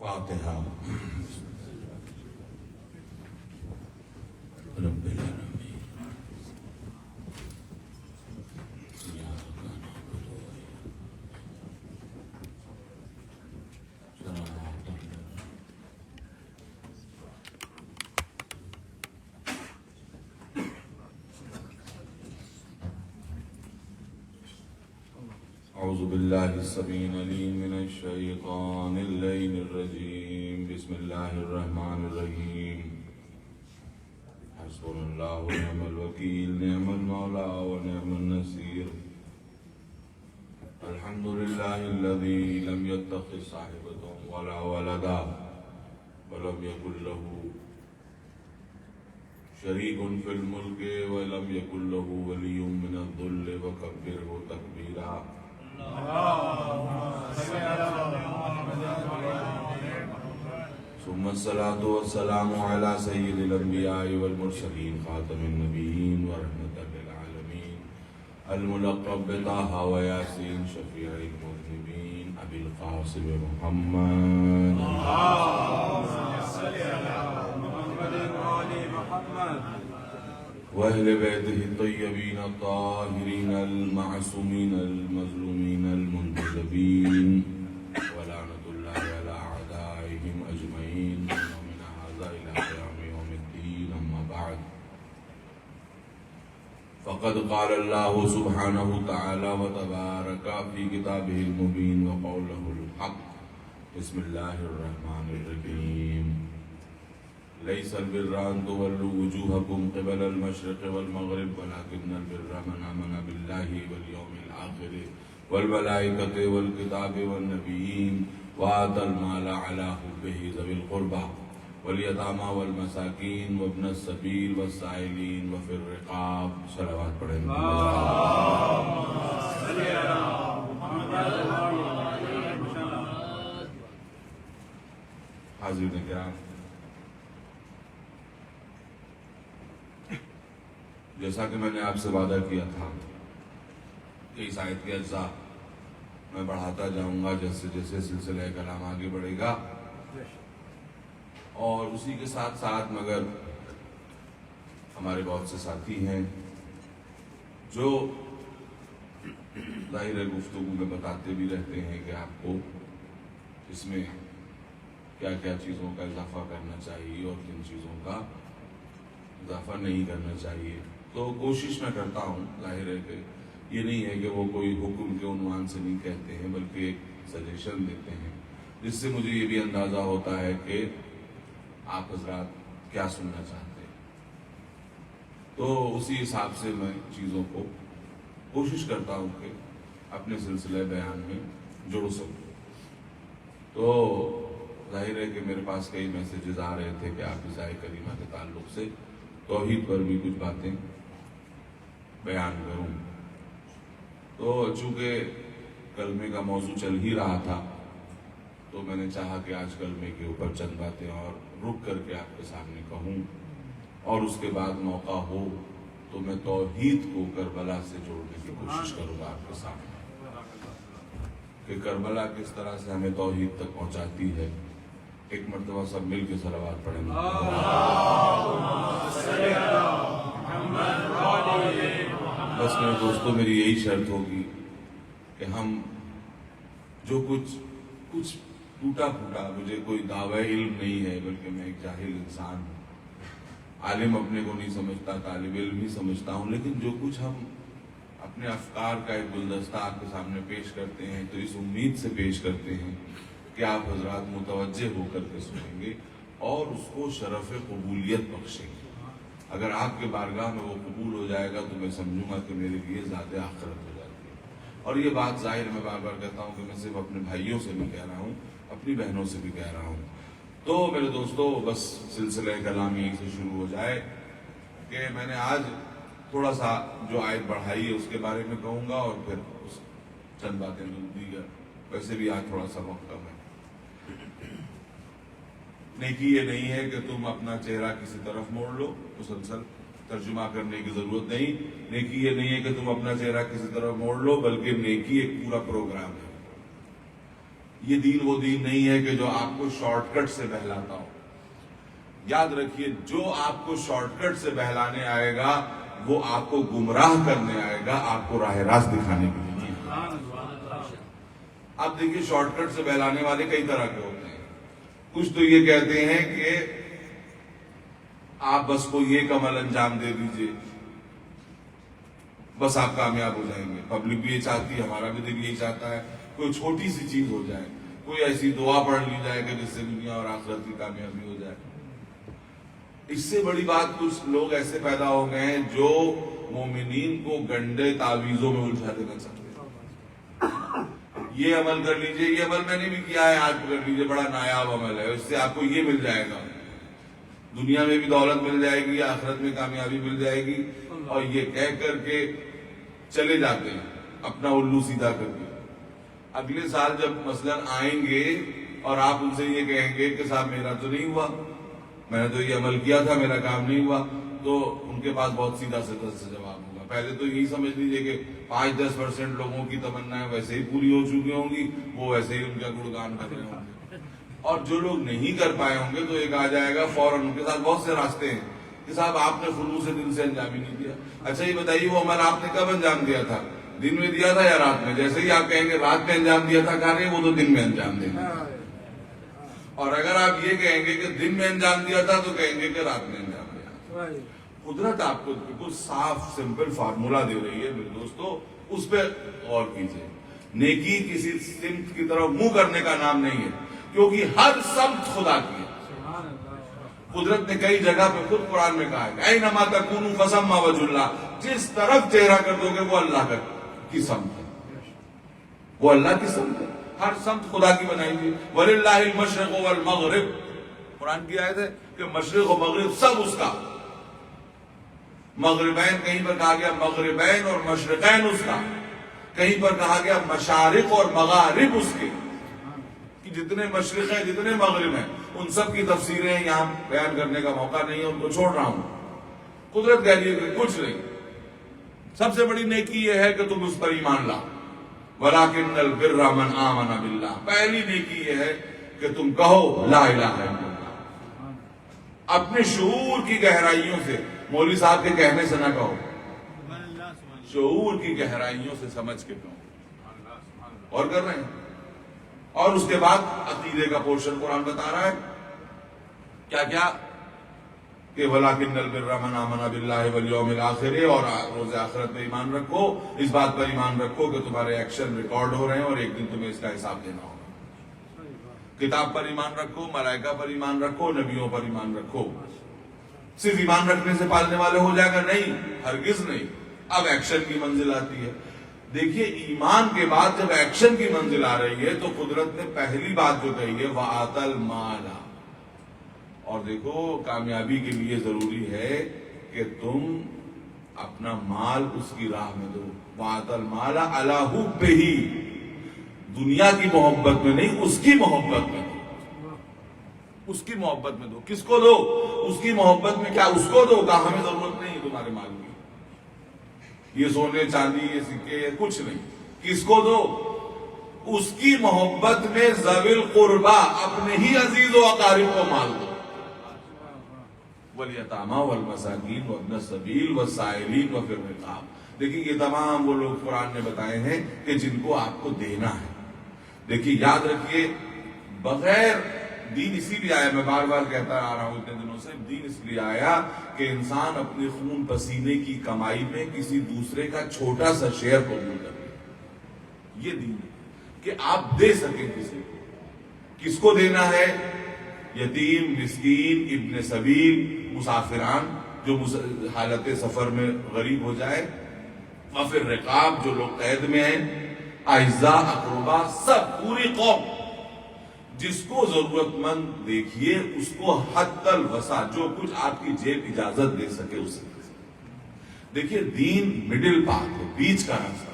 فاتحہ رب العالمین اعوذ باللہ السمیع العلیم من الشیطان اللعین الرجیم بسم اللہ الرحمن الرحیم حسبنا اللہ ونعم الوکیل نعم المولا ونعم النصیر الحمد للہ الذی لم يتخذ صاحبة ولا ولدا ولم يكن له شریک فی الملک ولم يكن له ولی من الذل وکبرہ تکبیرا ثم الصلاة والسلام على سید الانبیاء والمرسلین خاتم النبیین ورحمة للعالمین الملقب بطه ویاسین شفیع المذنبین ابی القاسم محمد وأهل بيته الطيبين الطاهرين المعصومين المظلومين المنتجبين ولعنة الله على أعدائهم أجمعين ومن هذا إلى قيام يوم الدين أما بعد فقد قال الله سبحانه تعالى وتبارك في كتابه المبين وقوله الحق بسم الله الرحمن الرحيم ليس البر أن تولوا وجوهكم قبل المشرق والمغرب ولكن البر من آمن بالله واليوم الآخر والملائكة والكتاب والنبيين وآتى المال على حبه ذوي القربى واليتامى والمساكين وابن السبيل والسائلين وفي الرقاب صلوات پڑھیں حاضرین کرام، جیسا کہ میں نے آپ سے وعدہ کیا تھا کہ اس آیت کے اجزاء میں بڑھاتا جاؤں گا جیسے جیسے سلسلہ کلام آگے بڑھے گا، اور اسی کے ساتھ ساتھ مگر ہمارے بہت سے ساتھی ہیں جو ظاہر گفتگو میں بتاتے بھی رہتے ہیں کہ آپ کو اس میں کیا کیا چیزوں کا اضافہ کرنا چاہیے اور کن چیزوں کا اضافہ نہیں کرنا چاہیے۔ تو کوشش میں کرتا ہوں، ظاہر ہے کہ یہ نہیں ہے کہ وہ کوئی حکم کے عنوان سے نہیں کہتے ہیں بلکہ ایک سجیشن دیتے ہیں، جس سے مجھے یہ بھی اندازہ ہوتا ہے کہ آپ حضرات کیا سننا چاہتے ہیں، تو اسی حساب سے میں چیزوں کو کوشش کرتا ہوں کہ اپنے سلسلہ بیان میں جوڑ سکوں۔ تو ظاہر ہے کہ میرے پاس کئی میسیجز آ رہے تھے کہ آپ عیسائی کریمہ کے تعلق سے توحید پر بھی کچھ باتیں بیان کروں، تو چونکہ کلمے کا موضوع چل ہی رہا تھا تو میں نے چاہا کہ آج کلمے کے اوپر چند باتیں اور رک کر کے آپ کے سامنے کہوں، اور اس کے بعد موقع ہو تو میں توحید کو کربلا سے جوڑنے کی کوشش کروں گا آپ کے سامنے کہ کربلا کس طرح سے ہمیں توحید تک پہنچاتی ہے۔ ایک مرتبہ سب مل کے صلوات پڑھیں گے۔ بس میرے دوستوں، میری یہی شرط ہوگی کہ ہم جو کچھ ٹوٹا پھوٹا، مجھے کوئی دعوی علم نہیں ہے بلکہ میں ایک جاہل انسان ہوں، عالم اپنے کو نہیں سمجھتا، طالب علم ہی سمجھتا ہوں، لیکن جو کچھ ہم اپنے افکار کا ایک گلدستہ آپ کے سامنے پیش کرتے ہیں تو اس امید سے پیش کرتے ہیں کہ آپ حضرات متوجہ ہو کر کے سنیں گے اور اس کو شرف قبولیت بخشیں گے۔ اگر آپ کے بارگاہ میں وہ قبول ہو جائے گا تو میں سمجھوں گا کہ میرے لیے زیادہ آخرت ہو جاتی ہے۔ اور یہ بات ظاہر میں بار بار کہتا ہوں کہ میں صرف اپنے بھائیوں سے بھی کہہ رہا ہوں، اپنی بہنوں سے بھی کہہ رہا ہوں۔ تو میرے دوستو، بس سلسلہ کلام یہیں سے شروع ہو جائے کہ میں نے آج تھوڑا سا جو آیت بڑھائی ہے اس کے بارے میں کہوں گا، اور پھر چند باتیں دیگر، ویسے بھی آج تھوڑا سا وقت کم ہے۔ نیکی یہ نہیں ہے کہ تم اپنا چہرہ کسی طرف موڑ لو، مسلسل ترجمہ کرنے کی ضرورت نہیں۔ نیکی یہ نہیں ہے کہ تم اپنا چہرہ کسی طرف موڑ لو، بلکہ نیکی ایک پورا پروگرام ہے۔ یہ دین وہ دین نہیں ہے کہ جو آپ کو شارٹ کٹ سے بہلاتا ہو. یاد رکھیے جو آپ کو شارٹ کٹ سے بہلانے آئے گا وہ آپ کو گمراہ کرنے آئے گا, آپ کو راہ راست دکھانے کے لیے. اب دیکھیے شارٹ کٹ سے بہلانے والے کئی طرح کے ہوتے ہیں. کچھ تو یہ کہتے ہیں کہ آپ بس کو یہ عمل انجام دے دیجئے, بس آپ کامیاب ہو جائیں گے. پبلک بھی یہ چاہتی ہے, ہمارا بھی دل یہی چاہتا ہے, کوئی چھوٹی سی چیز ہو جائے, کوئی ایسی دعا پڑھ لی جائے کہ جس سے دنیا اور آخرت کی کامیابی ہو جائے. اس سے بڑی بات کچھ لوگ ایسے پیدا ہو گئے ہیں جو مومنین کو گنڈے تعویذوں میں الجھا دینا چاہتے ہیں. یہ عمل کر لیجئے, یہ عمل میں نے بھی کیا ہے, آج کر لیجئے, بڑا نایاب عمل ہے, اس سے آپ کو یہ مل جائے گا, دنیا میں بھی دولت مل جائے گی, آخرت میں کامیابی مل جائے گی. اور یہ کہہ کر کے چلے جاتے ہیں اپنا الو سیدھا کر کے. اگلے سال جب مثلا آئیں گے اور آپ ان سے یہ کہیں گے کہ صاحب میرا تو نہیں ہوا, میں نے تو یہ عمل کیا تھا, میرا کام نہیں ہوا, تو ان کے پاس بہت سیدھا سے جواب ہوگا. پہلے تو یہی سمجھ لیجئے کہ 5-10% لوگوں کی تمنائیں ویسے ہی پوری ہو چکی ہوں گی, وہ ویسے ہی ان کا گڑگان کر رہے ہوں گے. اور جو لوگ نہیں کر پائے ہوں گے تو ایک آ جائے گا فوراً, ان کے ساتھ بہت سے راستے ہیں کہ صاحب آپ نے خلوص دل سے انجام ہی نہیں دیا. اچھا یہ بتائیے وہ عمل آپ نے کب انجام دیا تھا, دن میں دیا تھا یا رات میں؟ جیسے ہی آپ کہیں گے رات میں انجام دیا تھا, کہہ رہے وہ تو دن میں انجام دیں گے. اور اگر آپ یہ کہیں گے کہ دن میں انجام دیا تھا تو کہیں گے کہ رات میں انجام دیا. قدرت آپ کو بالکل صاف سمپل فارمولا دے رہی ہے میرے دوستو, اس پہ غور کیجئے. نیکی کسی سمت کی طرف منہ کرنے کا نام نہیں ہے, کیونکہ ہر سمت خدا کی ہے. قدرت نے کئی جگہ پہ خود قرآن میں کہا ہے اینما تکونوا فثم وجہ اللہ, جس طرف چہرہ کر دو گے وہ اللہ کی سمت ہے, وہ اللہ کی سمت ہے. ہر سمت خدا کی بنائی ہوئی. وَلِلَّهِ الْمَشْرِقُ وَالْمَغْرِبُ, قرآن کی آیت ہے کہ مشرق و مغرب سب اس کا. مغربین کہیں پر کہا گیا مغربین اور مشرقین اس کا, کہیں پر کہا گیا مشارق اور مغارب اس کے. جتنے مشرق ہیں جتنے مغرب ہیں ان سب کی تفسیریں یہاں بیان کرنے کا موقع نہیں ہے, ان کو چھوڑ رہا ہوں. قدرت کہہ رہی ہے کہ کچھ نہیں, سب سے بڑی نیکی یہ ہے کہ تم اس پر ایمان لا. وَلَكِنَّ الْبِرَّ مَنْ آمَنَ بِاللَّهِ, پہلی نیکی یہ ہے کہ تم کہو لا الہ الا اللہ. اپنے شعور کی گہرائیوں سے, مولوی صاحب کے کہنے سے نہ کہو, شعور کی گہرائیوں سے سمجھ کے کہو. اور کر رہے ہیں. اور اس کے بعد عقیدے کا پورشن قرآن بتا رہا ہے کیا کیا, کہ وَلَكِنَّ الْبِرَّ مَنْ آمَنَ بِاللَّهِ وَالْيَوْمِ الْآخِرِ, اور روز آخرت میں ایمان رکھو. اس بات پر ایمان رکھو کہ تمہارے ایکشن ریکارڈ ہو رہے ہیں اور ایک دن تمہیں اس کا حساب دینا ہوگا. کتاب پر ایمان رکھو, ملائکہ پر ایمان رکھو, نبیوں پر ایمان رکھو. صرف ایمان رکھنے سے پالنے والے ہو جائے گا نہیں, ہرگز نہیں. اب ایکشن کی منزل آتی ہے. دیکھیے ایمان کے بعد جب ایکشن کی منزل آ رہی ہے تو قدرت نے پہلی بات جو کہی ہے وَآتَى الْمَالَ, اور دیکھو کامیابی کے لیے ضروری ہے کہ تم اپنا مال اس کی راہ میں دو. وَآتَى الْمَالَ عَلَى حُبِّهِ, دنیا کی محبت میں نہیں, اس کی محبت میں دو. اس کی محبت میں دو. کس کو دو؟ اس کی محبت میں. کیا اس کو دو؟ کہا ہمیں ضرورت نہیں تمہارے مال کی, یہ سونے چاندی یہ سکے یہ کچھ نہیں. کس کو دو؟ اس کی محبت میں ذوی القربا, اپنے ہی عزیز و اقارب کو مال دو. والیتامی والمساکین وابن السبیل والسائلین وفی الرقاب. دیکھیے یہ تمام وہ لوگ قرآن نے بتائے ہیں کہ جن کو آپ کو دینا ہے. دیکھیے یاد رکھیے, بغیر دین اسی لیے آیا, میں بار بار کہتا آ رہا ہوں اتنے دنوں سے, دین اس لیے آیا کہ انسان اپنے خون پسینے کی کمائی میں کسی دوسرے کا چھوٹا سا شیئر قبول کر لے. یہ دین ہے کہ آپ دے سکیں کسی کو. کس کو دینا ہے؟ یتیم, مسکین, ابن سبیل, مسافران جو حالت سفر میں غریب ہو جائے, وفی الرقاب جو لوگ قید میں ہیں, اعزاء, اقربا, سب پوری قوم. جس کو ضرورت مند دیکھیے اس کو حد الوسع, جو کچھ آپ کی جیب اجازت دے سکے اس سے. دیکھیے دین مڈل پاتھ ہے, بیچ کا راستہ.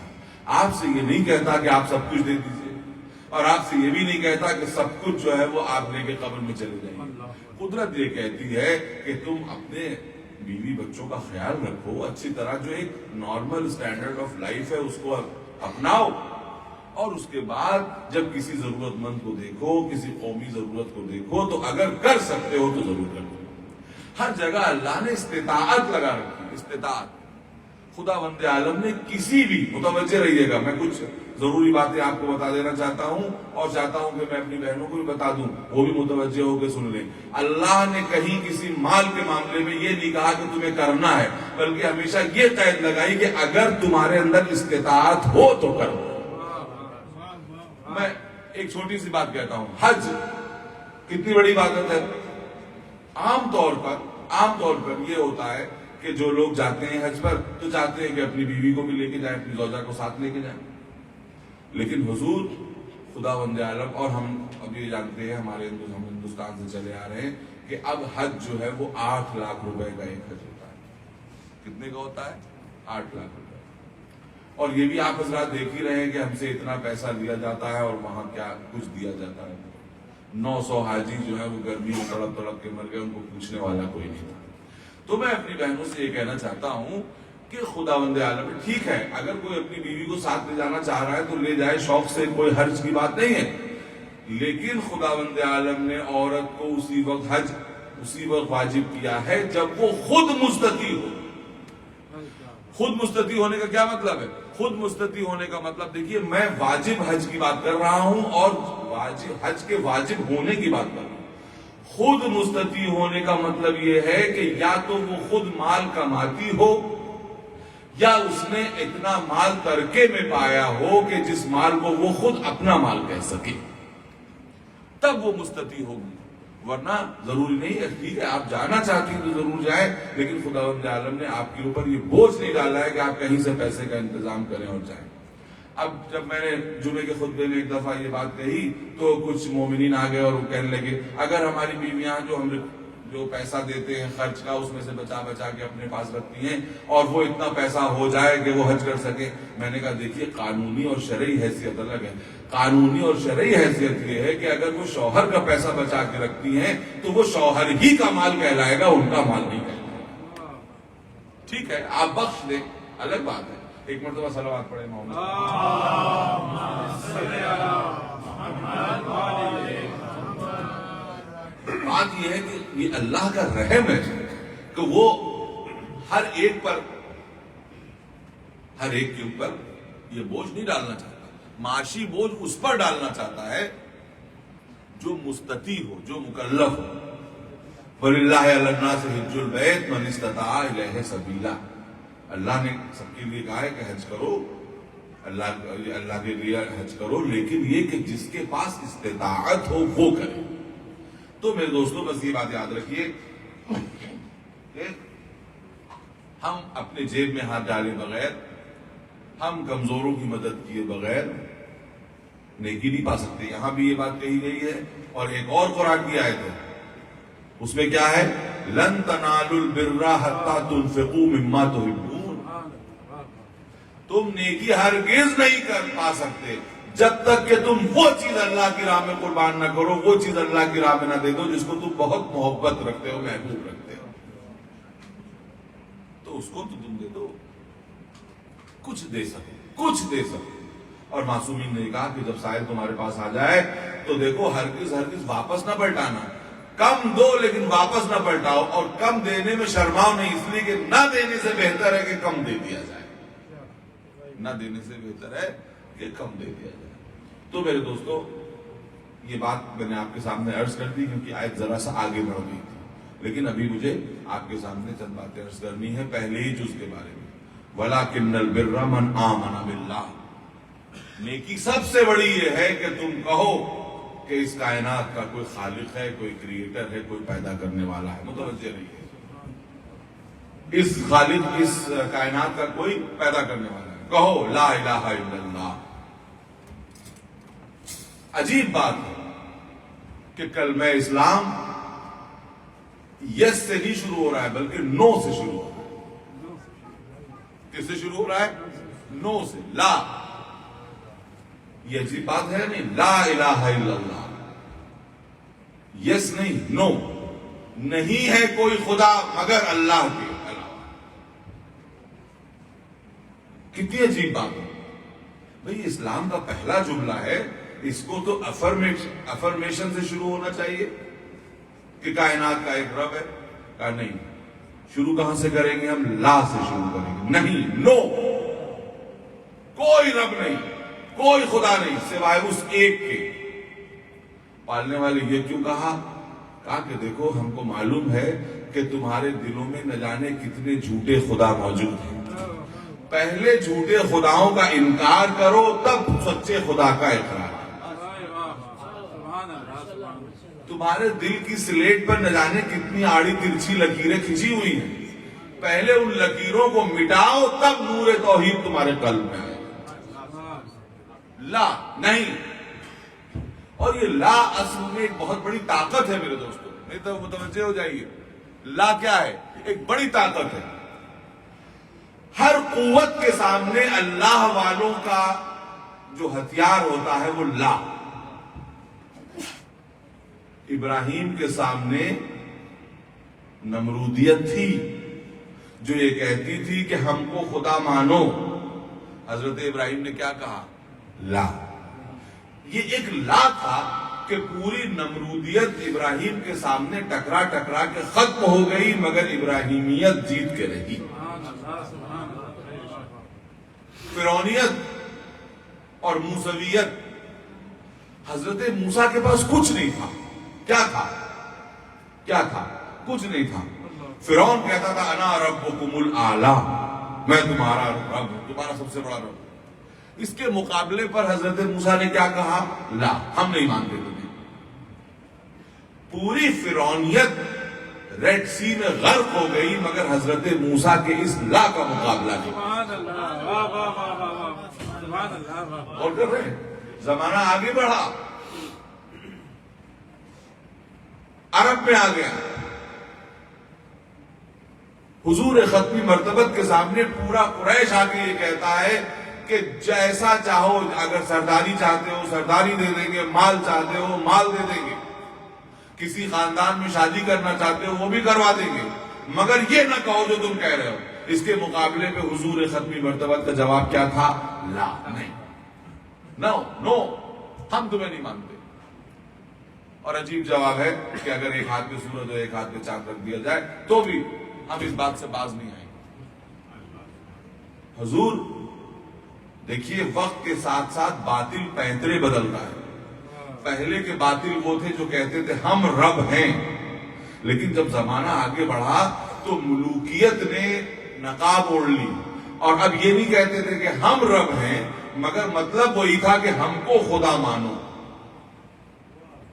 آپ سے یہ نہیں کہتا کہ آپ سب کچھ دے دیجئے, اور آپ سے یہ بھی نہیں کہتا کہ سب کچھ جو ہے وہ آپ لے کے قبر میں چلے جائیں. قدرت یہ کہتی ہے کہ تم اپنے بیوی بچوں کا خیال رکھو اچھی طرح, جو ایک نارمل سٹینڈرڈ آف لائف ہے اس کو اپناؤ, اور اس کے بعد جب کسی ضرورت مند کو دیکھو، کسی قومی ضرورت کو دیکھو تو اگر کر سکتے ہو تو ضرور کر دو۔ ہر جگہ اللہ نے استطاعت لگا رکھی، استطاعت۔ خدا بند عالم نے کسی بھی، متوجہ رہیے گا، میں کچھ ضروری باتیں آپ کو بتا دینا چاہتا ہوں اور چاہتا ہوں کہ میں اپنی بہنوں کو بھی بتا دوں، وہ بھی متوجہ ہو کے سن لیں۔ اللہ نے کہیں کسی مال کے معاملے میں یہ نہیں کہا کہ تمہیں کرنا ہے، بلکہ ہمیشہ یہ قید لگائی کہ اگر تمہارے اندر استطاعت ہو تو کرو۔ میں ایک چھوٹی سی بات کہتا ہوں، حج کتنی بڑی عبادت ہے۔ عام طور پر یہ ہوتا ہے کہ جو لوگ جاتے ہیں حج پر تو چاہتے ہیں کہ اپنی بیوی کو بھی لے کے جائیں، اپنی زوجہ کو ساتھ لے کے جائیں، لیکن حضور خدا بند عالم اور ہم اب یہ جانتے ہیں، ہم ہندوستان سے چلے آ رہے ہیں کہ اب حج جو ہے وہ 8 لاکھ روپے کا ایک حج ہوتا ہے۔ کتنے کا ہوتا ہے؟ 8 لاکھ روپے۔ اور یہ بھی آپ حضرات دیکھ ہی رہے ہیں کہ ہم سے اتنا پیسہ لیا جاتا ہے اور وہاں کیا کچھ دیا جاتا ہے۔ 900 حاجی جو ہے وہ گرمی میں تڑپ تڑپ کے مر گئے، ان کو پوچھنے والا کوئی نہیں تھا۔ تو میں اپنی بہنوں سے یہ کہنا چاہتا ہوں کہ خداوند عالم، ٹھیک ہے اگر کوئی اپنی بیوی کو ساتھ لے جانا چاہ رہا ہے تو لے جائے، شوق سے، کوئی حرج کی بات نہیں ہے، لیکن خداوند عالم نے عورت کو اسی وقت واجب کیا ہے جب وہ خود مستطیع ہو۔ خود مستطیع ہونے کا کیا مطلب ہے؟ خود مستطیع ہونے کا مطلب دیکھیے، میں واجب حج کی بات کر رہا ہوں اور حج کے واجب ہونے کی بات کر رہا ہوں۔ خود مستطیع ہونے کا مطلب یہ ہے کہ یا تو وہ خود مال کماتی ہو یا اس نے اتنا مال ترکے میں پایا ہو کہ جس مال کو وہ خود اپنا مال کہہ سکے، تب وہ مستطیع ہوگی، ورنہ ضروری نہیں ہے۔ ٹھیک ہے آپ جانا چاہتی ہیں تو ضرور جائیں، لیکن خداوند عالم نے آپ کے اوپر یہ بوجھ نہیں ڈالا ہے کہ آپ کہیں سے پیسے کا انتظام کریں اور جائیں۔ اب جب میں نے جمعے کے خطبے میں ایک دفعہ یہ بات کہی تو کچھ مومنین آ گئے اور وہ کہنے لگے اگر ہماری بیویاں جو پیسا دیتے ہیں خرچ کا، اس میں سے بچا بچا کے اپنے پاس رکھتی ہیں اور وہ اتنا پیسہ ہو جائے کہ وہ حج کر سکے۔ میں نے کہا دیکھیے قانونی اور شرعی حیثیت الگ ہے۔ قانونی اور شرعی حیثیت یہ ہے کہ اگر وہ شوہر کا پیسہ بچا کے رکھتی ہیں تو وہ شوہر ہی کا مال کہلائے گا، ان کا مال نہیں کہلائے گا۔ ٹھیک ہے آپ بخش دیں، الگ بات ہے۔ ایک مرتبہ صلوات پڑھیں محمد۔ بات یہ ہے کہ یہ اللہ کا رحم ہے کہ وہ ہر ایک کے اوپر یہ بوجھ نہیں ڈالنا چاہتا، معاشی بوجھ اس پر ڈالنا چاہتا ہے جو مستطیع ہو، جو مکلف ہو۔ وَلِلَّهِ عَلَى النَّاسِ حِجُّ الْبَيْتِ مَنِ اسْتَطَاعَ إِلَيْهِ سَبِيلًا۔ اللہ نے سب کے لیے کہا ہے کہ حج کرو، اللہ کے لیے حج کرو، لیکن یہ کہ جس کے پاس استطاعت ہو وہ کرے۔ تو میرے دوستوں بس یہ بات یاد رکھیے کہ ہم اپنے جیب میں ہاتھ ڈالے بغیر، ہم کمزوروں کی مدد کیے بغیر نیکی نہیں پا سکتے۔ یہاں بھی یہ بات کہی گئی ہے اور ایک اور قرآن کی آیت ہے، اس میں کیا ہے؟ لن تنالوا البر حتى تنفقوا مما تحبون۔ تم نیکی ہرگز نہیں کر پا سکتے جب تک کہ تم وہ چیز اللہ کی راہ میں قربان نہ کرو، وہ چیز اللہ کی راہ میں نہ دے دو جس کو تم بہت محبت رکھتے ہو، محبوب رکھتے ہو، تو اس کو تو تم دے دو، کچھ دے سکو۔ اور معصومین نے کہا کہ جب سائل تمہارے پاس آ جائے تو دیکھو ہرگز واپس نہ پلٹانا، کم دو لیکن واپس نہ پلٹاؤ، اور کم دینے میں شرماؤ نہیں، اس لیے کہ نہ دینے سے بہتر ہے کہ کم دے دیا جائے، نہ دینے سے بہتر ہے کہ کم دے دیا جائے۔ تو میرے دوستو یہ بات میں نے آپ کے سامنے عرض کر دی کیونکہ آیت ذرا سا آگے بڑھ گئی تھی، لیکن ابھی مجھے آپ کے سامنے چند باتیں عرض کرنی ہے پہلے ہی جز کے بارے میں۔ وَلَكِنَّ الْبِرَّ مَنْ آمَنَ بِاللَّهِ، نیکی سب سے بڑی یہ ہے کہ تم کہو کہ اس کائنات کا کوئی خالق ہے، کوئی کریٹر ہے، کوئی پیدا کرنے والا ہے۔ متوجہ رہیے، اس خالق، اس کائنات کا کوئی پیدا کرنے والا ہے، کہو لا الہ الا اللہ۔ عجیب بات ہے کہ کلمہ اسلام یس سے ہی شروع ہو رہا ہے بلکہ نو سے شروع ہو رہا ہے۔ کس سے شروع ہو رہا ہے؟ نو سے، لا۔ یہ عجیب بات ہے نہیں، لا الہ الا اللہ، یس نہیں، نو۔ نہیں ہے کوئی خدا مگر اللہ کے علاوہ۔ کتنی عجیب بات ہے۔ بھئی اسلام کا پہلا جملہ ہے، اس کو تو افرمیشن سے شروع ہونا چاہیے کہ کائنات کا ایک رب ہے. کہا نہیں، شروع کہاں سے کریں گے؟ ہم لا سے شروع کریں گے. نہیں، نو، کوئی رب نہیں، کوئی خدا نہیں سوائے اس ایک کے. پالنے والے یہ کیوں کہا کہ دیکھو ہم کو معلوم ہے کہ تمہارے دلوں میں نہ جانے کتنے جھوٹے خدا موجود ہیں. پہلے جھوٹے خداؤں کا انکار کرو تب سچے خدا کا اقرار. تمہارے دل کی سلیٹ پر نہ جانے کتنی آڑی ترچھی لکیریں کھینچی ہوئی ہیں، پہلے ان لکیروں کو مٹاؤ تب نور توحید تمہارے قلب میں آئے. لا نہیں. اور یہ لا اصل میں ایک بہت بڑی طاقت ہے میرے دوستوں، نہیں تو متوجہ ہو جائیے. لا کیا ہے؟ ایک بڑی طاقت ہے. ہر قوت کے سامنے اللہ والوں کا جو ہتھیار ہوتا ہے وہ لا. ابراہیم کے سامنے نمرودیت تھی جو یہ کہتی تھی کہ ہم کو خدا مانو. حضرت ابراہیم نے کیا کہا؟ لا. یہ ایک لا تھا کہ پوری نمرودیت ابراہیم کے سامنے ٹکرا ٹکرا کے ختم ہو گئی، مگر ابراہیمیت جیت کے رہی. فرعونیت اور موسویت، حضرت موسیٰ کے پاس کچھ نہیں تھا. کیا تھا؟ کیا تھا؟ کچھ نہیں تھا. فرعون کہتا تھا انا ربکم الاعلی، میں تمہارا رب ہوں، تمہارا سب سے بڑا رب. اس کے مقابلے پر حضرت موسیٰ نے کیا کہا؟ لا، ہم نہیں مانتے تمہیں. پوری فرعونیت ریڈ سی میں غرق ہو گئی، مگر حضرت موسیٰ کے اس لا کا مقابلہ نہیں. اور کر رہے ہیں، زمانہ آگے بڑھا، عرب میں آ گیا. حضور ختمی مرتبت کے سامنے پورا قریش آ کے یہ کہتا ہے کہ جیسا چاہو، اگر سرداری چاہتے ہو سرداری دے دیں گے، مال چاہتے ہو مال دے دیں گے، کسی خاندان میں شادی کرنا چاہتے ہو وہ بھی کروا دیں گے، مگر یہ نہ کہو جو تم کہہ رہے ہو. اس کے مقابلے پہ حضور ختمی مرتبت کا جواب کیا تھا؟ لا، نہیں، نو، ہم تمہیں نہیں مانتے. اور عجیب جواب ہے کہ اگر ایک ہاتھ پہ سورج اور ایک ہاتھ پہ چاند رکھ دیا جائے تو بھی ہم اس بات سے باز نہیں آئیں گے. حضور دیکھیے، وقت کے ساتھ ساتھ باطل پینترے بدلتا ہے. پہلے کے باطل وہ تھے جو کہتے تھے ہم رب ہیں، لیکن جب زمانہ آگے بڑھا تو ملوکیت نے نقاب اوڑھ لی، اور اب یہ نہیں کہتے تھے کہ ہم رب ہیں، مگر مطلب وہی تھا کہ ہم کو خدا مانو.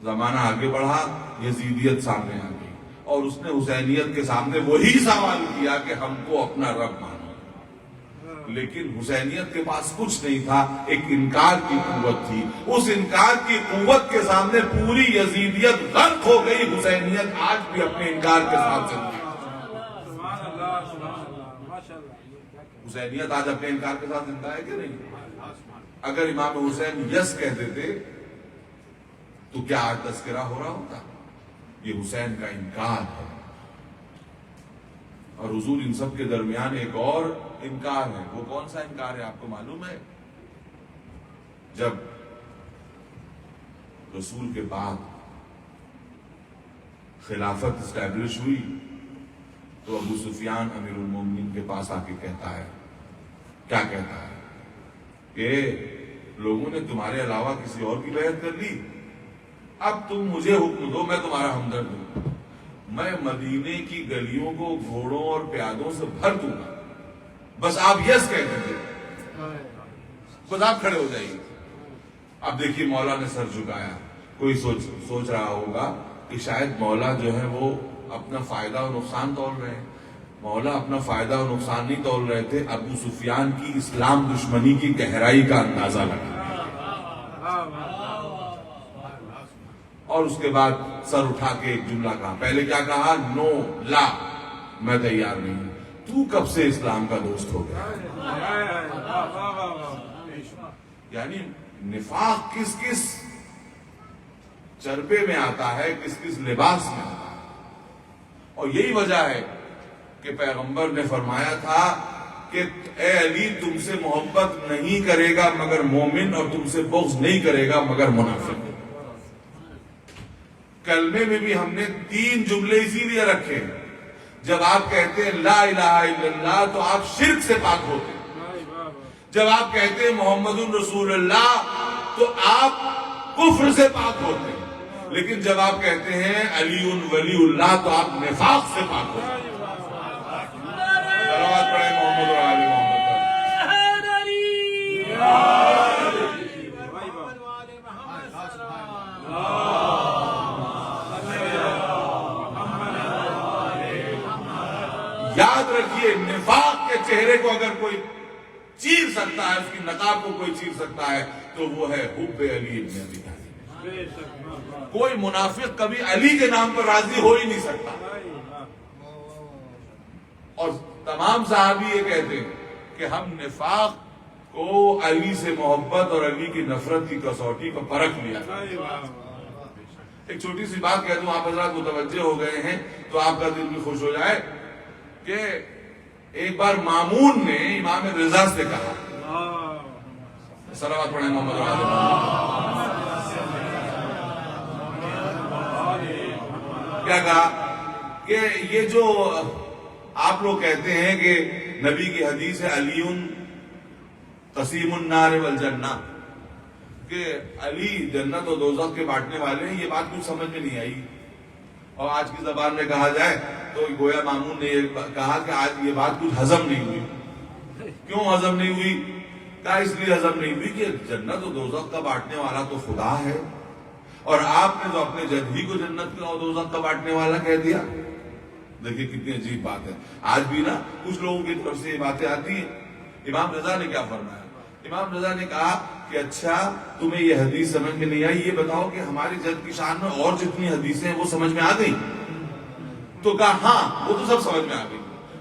زمانہ آگے بڑھا، یزیدیت سامنے آ گئی، اور اس نے حسینیت کے سامنے وہی سوال کیا کہ ہم کو اپنا رب مانو. لیکن حسینیت کے پاس کچھ نہیں تھا، ایک انکار کی قوت تھی. اس انکار کی قوت کے سامنے پوری یزیدیت غرق ہو گئی. حسینیت آج بھی اپنے انکار کے ساتھ چلتی ہے. حسینیت آج اپنے انکار کے ساتھ زندہ ہے کہ نہیں؟ اگر امام حسین یس کہتے تھے تو کیا آج تذکرہ ہو رہا ہوتا؟ یہ حسین کا انکار ہے. اور حضور ان سب کے درمیان ایک اور انکار ہے. وہ کون سا انکار ہے آپ کو معلوم ہے؟ جب رسول کے بعد خلافت اسٹیبلش ہوئی تو ابو سفیان امیر المومنین کے پاس آ کے کہتا ہے، کیا کہتا ہے کہ لوگوں نے تمہارے علاوہ کسی اور کی بیعت کر لی، اب تم مجھے حکم دو، میں تمہارا ہمدرد ہوں، میں مدینے کی گلیوں کو گھوڑوں اور پیادوں سے بھر دوں گا، بس آپ یس کہہ دیجیے، بس آپ کھڑے ہو جائیے. اب دیکھیے مولا نے سر جھکایا. کوئی سوچ رہا ہوگا کہ شاید مولا جو ہے وہ اپنا فائدہ اور نقصان تول رہے ہیں. مولا اپنا فائدہ اور نقصان نہیں تول رہے تھے، ابو سفیان کی اسلام دشمنی کی گہرائی کا اندازہ لگا. اور اس کے بعد سر اٹھا کے ایک جملہ کہا. پہلے کیا کہا؟ نو، لا، میں تیار نہیں ہوں. تو کب سے اسلام کا دوست ہو گیا؟ یعنی نفاق کس کس چربے میں آتا ہے، کس کس لباس میں آتا ہے. اور یہی وجہ ہے کہ پیغمبر نے فرمایا تھا کہ اے علی تم سے محبت نہیں کرے گا مگر مومن اور تم سے بغض نہیں کرے گا مگر منافق. کلمے میں بھی ہم نے 3 جملے اسی لیے رکھے. جب آپ کہتے ہیں لا الہ الا اللہ تو آپ شرک سے پاک ہوتے ہیں. جب آپ کہتے ہیں محمد رسول اللہ تو آپ کفر سے پاک ہوتے ہیں. لیکن جب آپ کہتے ہیں علی ولی اللہ تو آپ نفاق سے پاک ہوتے ہیں. صلوات پڑھیں محمد اور آل محمد. یاد رکھیے نفاق کے چہرے کو اگر کوئی چیر سکتا ہے, اس کی نقاب کو کوئی چیر سکتا ہے تو وہ ہے حب علی ابن ابی طالب. کوئی منافق کبھی علی کے نام پر راضی ہو ہی نہیں سکتا. اور تمام صحابی یہ کہتے ہیں کہ ہم نفاق کو علی سے محبت اور علی کی نفرت کی کسوٹی کو پرکھ لیا. ایک چھوٹی سی بات کہہ دوں, آپ حضرات متوجہ ہو گئے ہیں تو آپ کا دل بھی خوش ہو جائے کہ ایک بار مامون نے امام رضا سے کہا, صلوات پڑھیں محمد اور آل محمد, کیا کہا کہ یہ جو آپ لوگ کہتے ہیں کہ نبی کی حدیث ہے علی قسیم النار والجنہ, کہ علی جنت و دوزخ کے بانٹنے والے ہیں, یہ بات کچھ سمجھ میں نہیں آئی. اور آج کی زبان میں کہا جائے تو گویا مامون نے یہ کہا کہ آج یہ بات کچھ ہضم نہیں ہوئی. کیوں ہضم نہیں ہوئی؟ کہا اس لیے ہضم نہیں ہوئی کہ جنت و دوزخ کا بانٹنے والا تو خدا ہے, اور آپ نے تو اپنے جد ہی کو جنت و دوزخ کا بانٹنے والا کہہ دیا. دیکھیں کتنی عجیب بات ہے. آج بھی نا کچھ لوگوں کی طرف سے یہ باتیں آتی ہیں. امام رضا نے کیا فرمایا؟ امام رضا نے کہا کہ اچھا تمہیں یہ حدیث سمجھ میں نہیں آئی, یہ بتاؤ کہ ہماری جد کی شان میں اور جتنی حدیثیں ہیں وہ سمجھ میں آ گئی؟ تو کہا ہاں وہ تو سب سمجھ میں آ گئی.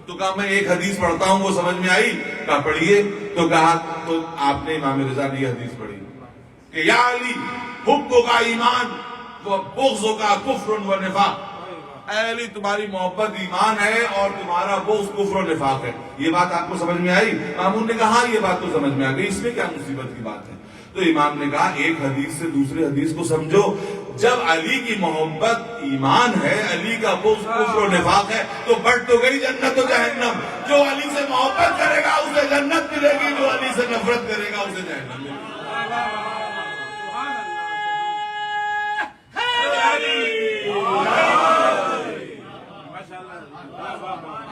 تو کہا میں ایک حدیث پڑھتا ہوں وہ سمجھ میں آئی؟ کہا پڑھیے. تو کہا تو آپ نے امام رضا نے یہ حدیث پڑھی کہ یا علی حب کا ایمان و بغض کا کفر و نفاق, اے علی تمہاری محبت ایمان ہے اور تمہارا بغض کفر و نفاق ہے. یہ بات آپ کو سمجھ میں آئی؟ مامون نے کہا ہاں یہ بات تو سمجھ میں آ گئی, اس میں کیا مصیبت کی بات ہے؟ تو امام نے کہا ایک حدیث سے دوسری حدیث کو سمجھو. جب علی کی محبت ایمان ہے, علی کا بغض کفر و نفاق ہے, تو بٹ تو گئی جنت و جہنم. جو علی سے محبت کرے گا اسے جنت ملے گی, جو علی سے نفرت کرے گا اسے جہنم ملے گی.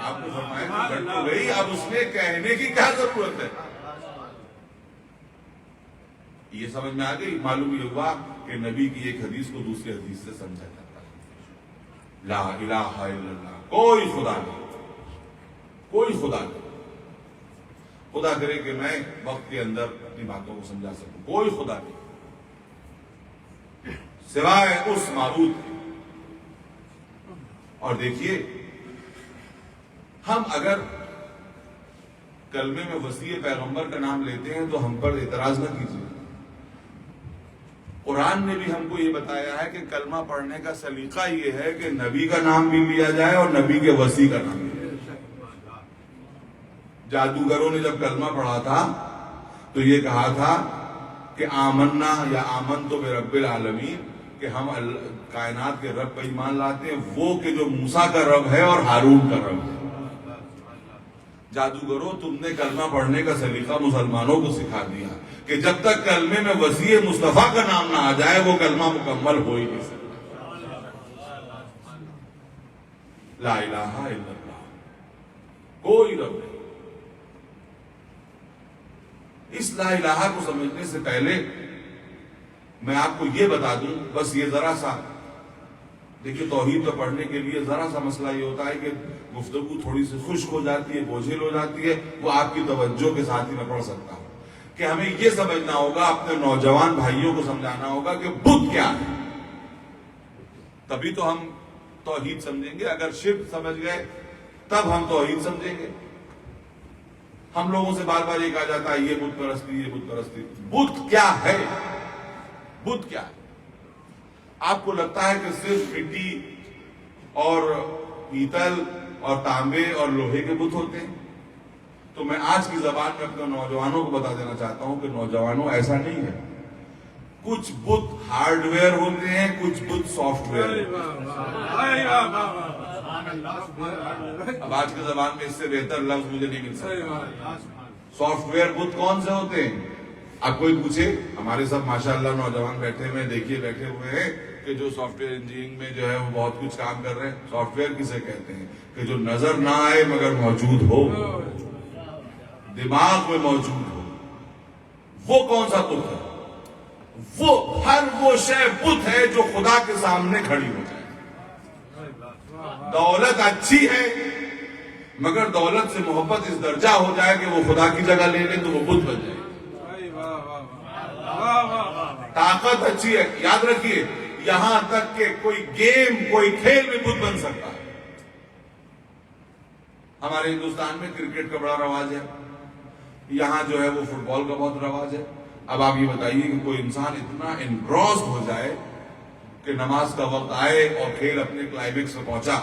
آپ نے فرمایا کہ بٹ تو گئی, اب اس نے کہنے کی کیا ضرورت ہے؟ یہ سمجھ میں آ گئی. معلوم یہ ہوا کہ نبی کی ایک حدیث کو دوسری حدیث سے سمجھا جاتا ہے. لا الہ الا اللہ, کوئی خدا نہیں, کوئی خدا نہیں. خدا کرے کہ میں وقت کے اندر اپنی باتوں کو سمجھا سکوں. کوئی خدا نہیں سوائے اس معبود کے. اور دیکھیے ہم اگر کلمے میں وسیع پیغمبر کا نام لیتے ہیں تو ہم پر اعتراض نہ کیجیے. قرآن نے بھی ہم کو یہ بتایا ہے کہ کلمہ پڑھنے کا سلیقہ یہ ہے کہ نبی کا نام بھی لیا جائے اور نبی کے وسیع کا نام بھی لیا جائے. جادوگروں نے جب کلمہ پڑھا تھا تو یہ کہا تھا کہ آمنا یا آمن تو برب العالمین, کہ ہم کائنات کے رب پر ایمان لاتے ہیں, وہ کہ جو موسیٰ کا رب ہے اور ہارون کا رب ہے. جادوگروں تم نے کلمہ پڑھنے کا سلیقہ مسلمانوں کو سکھا دیا کہ جب تک کلمے میں وسیع مصطفیٰ کا نام نہ آ جائے وہ کلمہ مکمل ہو ہی نہیں سکتا. لا الہ الا اللہ, کوئی رب نہیں. اس لا الہ کو سمجھنے سے پہلے میں آپ کو یہ بتا دوں, بس یہ ذرا سا دیکھیے توحید پہ پڑھنے کے لیے ذرا سا مسئلہ یہ ہوتا ہے کہ گفتگو تھوڑی سی خشک ہو جاتی ہے, بوجھل ہو جاتی ہے. وہ آپ کی توجہ کے ساتھ ہی میں پڑھ سکتا ہوں کہ ہمیں یہ سمجھنا ہوگا, اپنے نوجوان بھائیوں کو سمجھانا ہوگا کہ بت کیا ہے, تبھی تو ہم توحید سمجھیں گے. اگر شرک سمجھ گئے تب ہم توحید سمجھیں گے. ہم لوگوں سے بار بار یہ کہا جاتا ہے یہ بت پرستی, یہ بت پرستی. بت کیا ہے؟ بت کیا ہے؟ آپ کو لگتا ہے کہ صرف مٹی اور پیتل اور تانبے اور لوہے کے بت ہوتے ہیں؟ تو میں آج کی زبان میں اپنے نوجوانوں کو بتا دینا چاہتا ہوں کہ نوجوانوں ایسا نہیں ہے. کچھ بت ہارڈ ویئر ہوتے ہیں, کچھ بت سافٹ ویئر. اب آج کی زبان میں اس سے بہتر لفظ مجھے نہیں مل سکتا. سافٹ ویئر بت کون سے ہوتے ہیں؟ اب کوئی پوچھے, ہمارے سب ماشاءاللہ نوجوان بیٹھے ہوئے دیکھیے بیٹھے ہوئے ہیں کہ جو سافٹ ویئر انجینئرنگ میں جو ہے وہ بہت کچھ کام کر رہے ہیں. سافٹ ویئر کسے کہتے ہیں؟ کہ جو نظر نہ آئے مگر موجود ہو, دماغ میں موجود ہو. وہ کون سا بت ہے؟ وہ ہر وہ شے بت ہے جو خدا کے سامنے کھڑی ہو جائے. دولت اچھی ہے مگر دولت سے محبت اس درجہ ہو جائے کہ وہ خدا کی جگہ لے لے تو وہ بت بن جائے. طاقت اچھی ہے, یاد رکھیے یہاں تک کہ کوئی گیم کوئی کھیل بھی بت بن سکتا ہے. ہمارے ہندوستان میں کرکٹ کا بڑا رواج ہے, یہاں جو ہے وہ فٹ بال کا بہت رواج ہے. اب آپ یہ بتائیے کہ کوئی انسان اتنا انگروسڈ ہو جائے کہ نماز کا وقت آئے اور کھیل اپنے کلائمیکس میں پہنچا,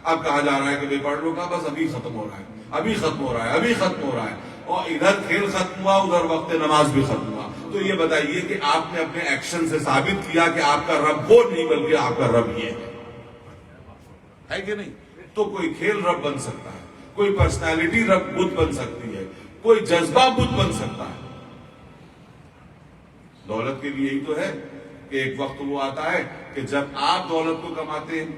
اب کہا جا رہا ہے کہ بے پڑھ لو کا بس ابھی ختم ہو رہا ہے, ابھی ختم ہو رہا ہے, ابھی ختم ہو رہا ہے, اور ادھر کھیل ختم ہوا ادھر وقت نماز بھی ختم ہوا. تو یہ بتائیے کہ آپ نے اپنے ایکشن سے ثابت کیا کہ آپ کا رب وہ نہیں بلکہ آپ کا رب یہ ہے کہ نہیں؟ تو کوئی کھیل رب بن سکتا ہے, کوئی پرسنالٹی رب بت بن سکتی ہے, کوئی جذبہ بت بن سکتا ہے. دولت کے لیے یہی تو ہے کہ ایک وقت وہ آتا ہے کہ جب آپ دولت کو کماتے ہیں,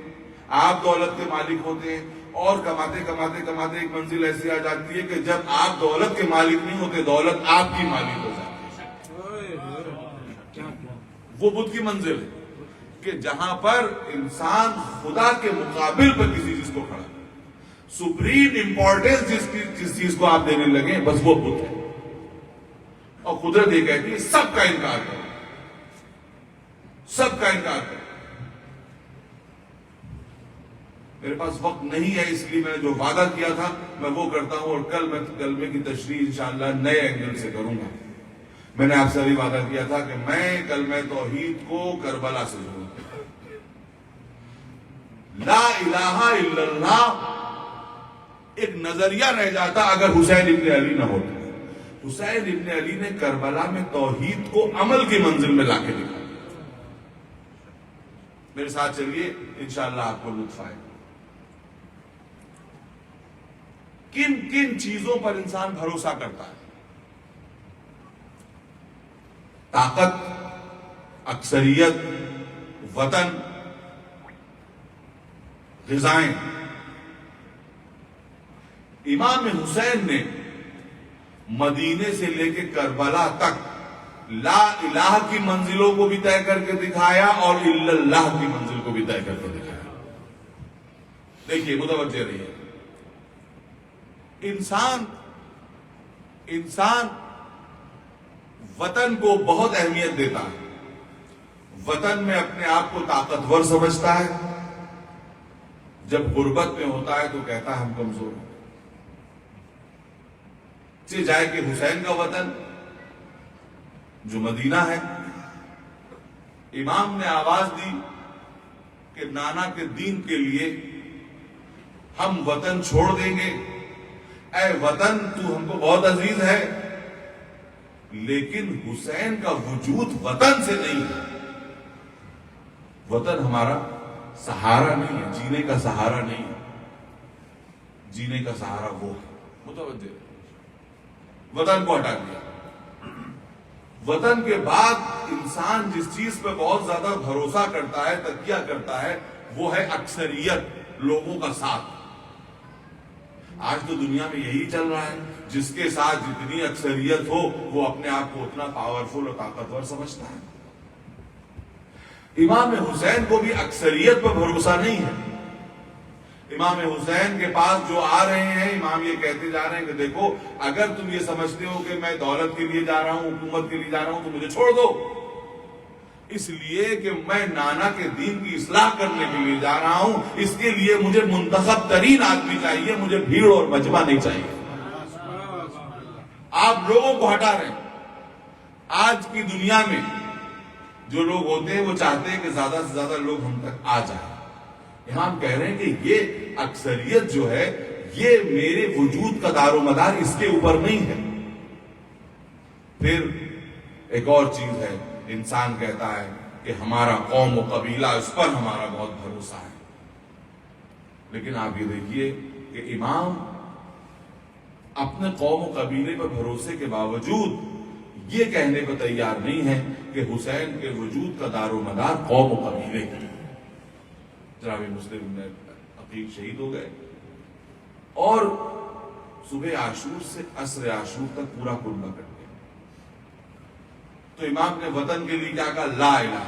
آپ دولت کے مالک ہوتے ہیں, اور کماتے کماتے کماتے ایک منزل ایسی آ جاتی ہے کہ جب آپ دولت کے مالک نہیں ہوتے, دولت آپ کی مالک ہو جاتی ہے. وہ بت کی منزل ہے کہ جہاں پر انسان خدا کے مقابل پر کسی چیز کو کھڑا, سپریم امپورٹنس جس چیز کو آپ دینے لگے بس وہ بت ہے. اور قدرت یہ کہتی ہے سب کا انکار کرو, سب کا انکار کرو. میرے پاس وقت نہیں ہے اس لیے میں نے جو وعدہ کیا تھا میں وہ کرتا ہوں, اور کل میں کلمے کی تشریح انشاءاللہ نئے اینگل سے کروں گا. میں نے آپ سے بھی وعدہ کیا تھا کہ میں کلمہ توحید کو کربلا سے جوڑوں گا. لا الہ الا اللہ ایک نظریہ رہ جاتا اگر حسین ابن علی نہ ہوتے. حسین ابن علی نے کربلا میں توحید کو عمل کی منزل میں لا کے دکھا. میرے ساتھ چلیے انشاءاللہ آپ کو لطف آئے. کن کن چیزوں پر انسان بھروسہ کرتا ہے؟ طاقت, اکثریت, وطن, غذائیں. امام حسین نے مدینے سے لے کے کربلا تک لا الہ کی منزلوں کو بھی طے کر کے دکھایا اور الا اللہ کی منزل کو بھی طے کر کے دکھایا. دیکھیے متوجہ رہیے. انسان وطن کو بہت اہمیت دیتا ہے, وطن میں اپنے آپ کو طاقتور سمجھتا ہے, جب غربت میں ہوتا ہے تو کہتا ہے ہم کمزور ہیں. چاہے جائے کہ حسین کا وطن جو مدینہ ہے, امام نے آواز دی کہ نانا کے دین کے لیے ہم وطن چھوڑ دیں گے. اے وطن تو ہم کو بہت عزیز ہے لیکن حسین کا وجود وطن سے نہیں ہے. وطن ہمارا سہارا نہیں ہے, جینے کا سہارا نہیں ہے. جینے کا سہارا وہ ہے. متوجہ, وطن کو ہٹا دیا. وطن کے بعد انسان جس چیز پہ بہت زیادہ بھروسہ کرتا ہے, تکیہ کرتا ہے, وہ ہے اکثریت, لوگوں کا ساتھ. آج تو دنیا میں یہی چل رہا ہے, جس کے ساتھ جتنی اکثریت ہو وہ اپنے آپ کو اتنا پاورفل اور طاقتور سمجھتا ہے. امام حسین کو بھی اکثریت پر بھروسہ نہیں ہے. امام حسین کے پاس جو آ رہے ہیں, امام یہ کہتے جا رہے ہیں کہ دیکھو اگر تم یہ سمجھتے ہو کہ میں دولت کے لیے جا رہا ہوں, حکومت کے لیے جا رہا ہوں, تو مجھے چھوڑ دو. اس لیے کہ میں نانا کے دین کی اصلاح کرنے کے لیے جا رہا ہوں, اس کے لیے مجھے منتخب ترین آدمی چاہیے, مجھے بھیڑ اور مجمع نہیں چاہیے. آپ لوگوں کو ہٹا رہے ہیں. آج کی دنیا میں جو لوگ ہوتے ہیں وہ چاہتے ہیں کہ زیادہ سے زیادہ لوگ ہم تک آ جائیں. یہاں ہم کہہ رہے ہیں کہ یہ اکثریت جو ہے یہ میرے وجود کا دار و مدار اس کے اوپر نہیں ہے. پھر ایک اور چیز ہے، انسان کہتا ہے کہ ہمارا قوم و قبیلہ، اس پر ہمارا بہت بھروسہ ہے. لیکن آپ یہ دیکھیے کہ امام اپنے قوم و قبیلے پر بھروسے کے باوجود یہ کہنے پر تیار نہیں ہے کہ حسین کے وجود کا دار و مدار قوم و قبیلے کی. جناب مسلم میں عقیل شہید ہو گئے اور صبح عاشور سے عصر عاشور تک پورا کنبہ کٹ گیا. تو امام نے وطن کے لیے کیا کہا؟ لا الہ.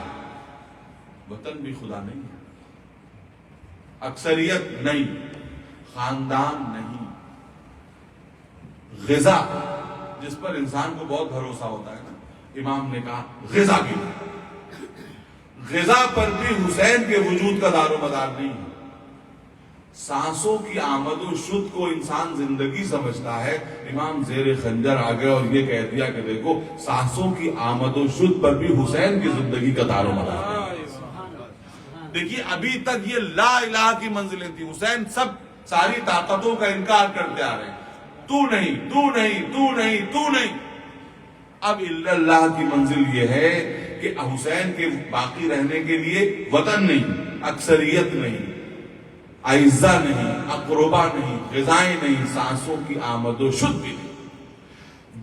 وطن بھی خدا نہیں ہے، اکثریت نہیں، خاندان نہیں، غذا جس پر انسان کو بہت بھروسہ ہوتا ہے نا، امام نے کہا غذا بھی نہیں. غذا پر بھی حسین کے وجود کا دار و مدار نہیں ہے. سانسوں کی آمد و شد کو انسان زندگی سمجھتا ہے، امام زیر خنجر آ گئے اور یہ کہہ دیا کہ دیکھو سانسوں کی آمد و شد پر بھی حسین کی زندگی کا دار و مدار ہے. دیکھیے ابھی تک یہ لا الہ کی منزلیں تھی. حسین ساری طاقتوں کا انکار کرتے آ رہے ہیں، تو نہیں، تو نہیں، تو نہیں، تو نہیں. اب الا اللہ کی منزل یہ ہے کہ حسین کے باقی رہنے کے لیے وطن نہیں، اکثریت نہیں، اعزہ نہیں، اقربا نہیں، غذائیں نہیں، سانسوں کی آمد و شد بھی نہیں.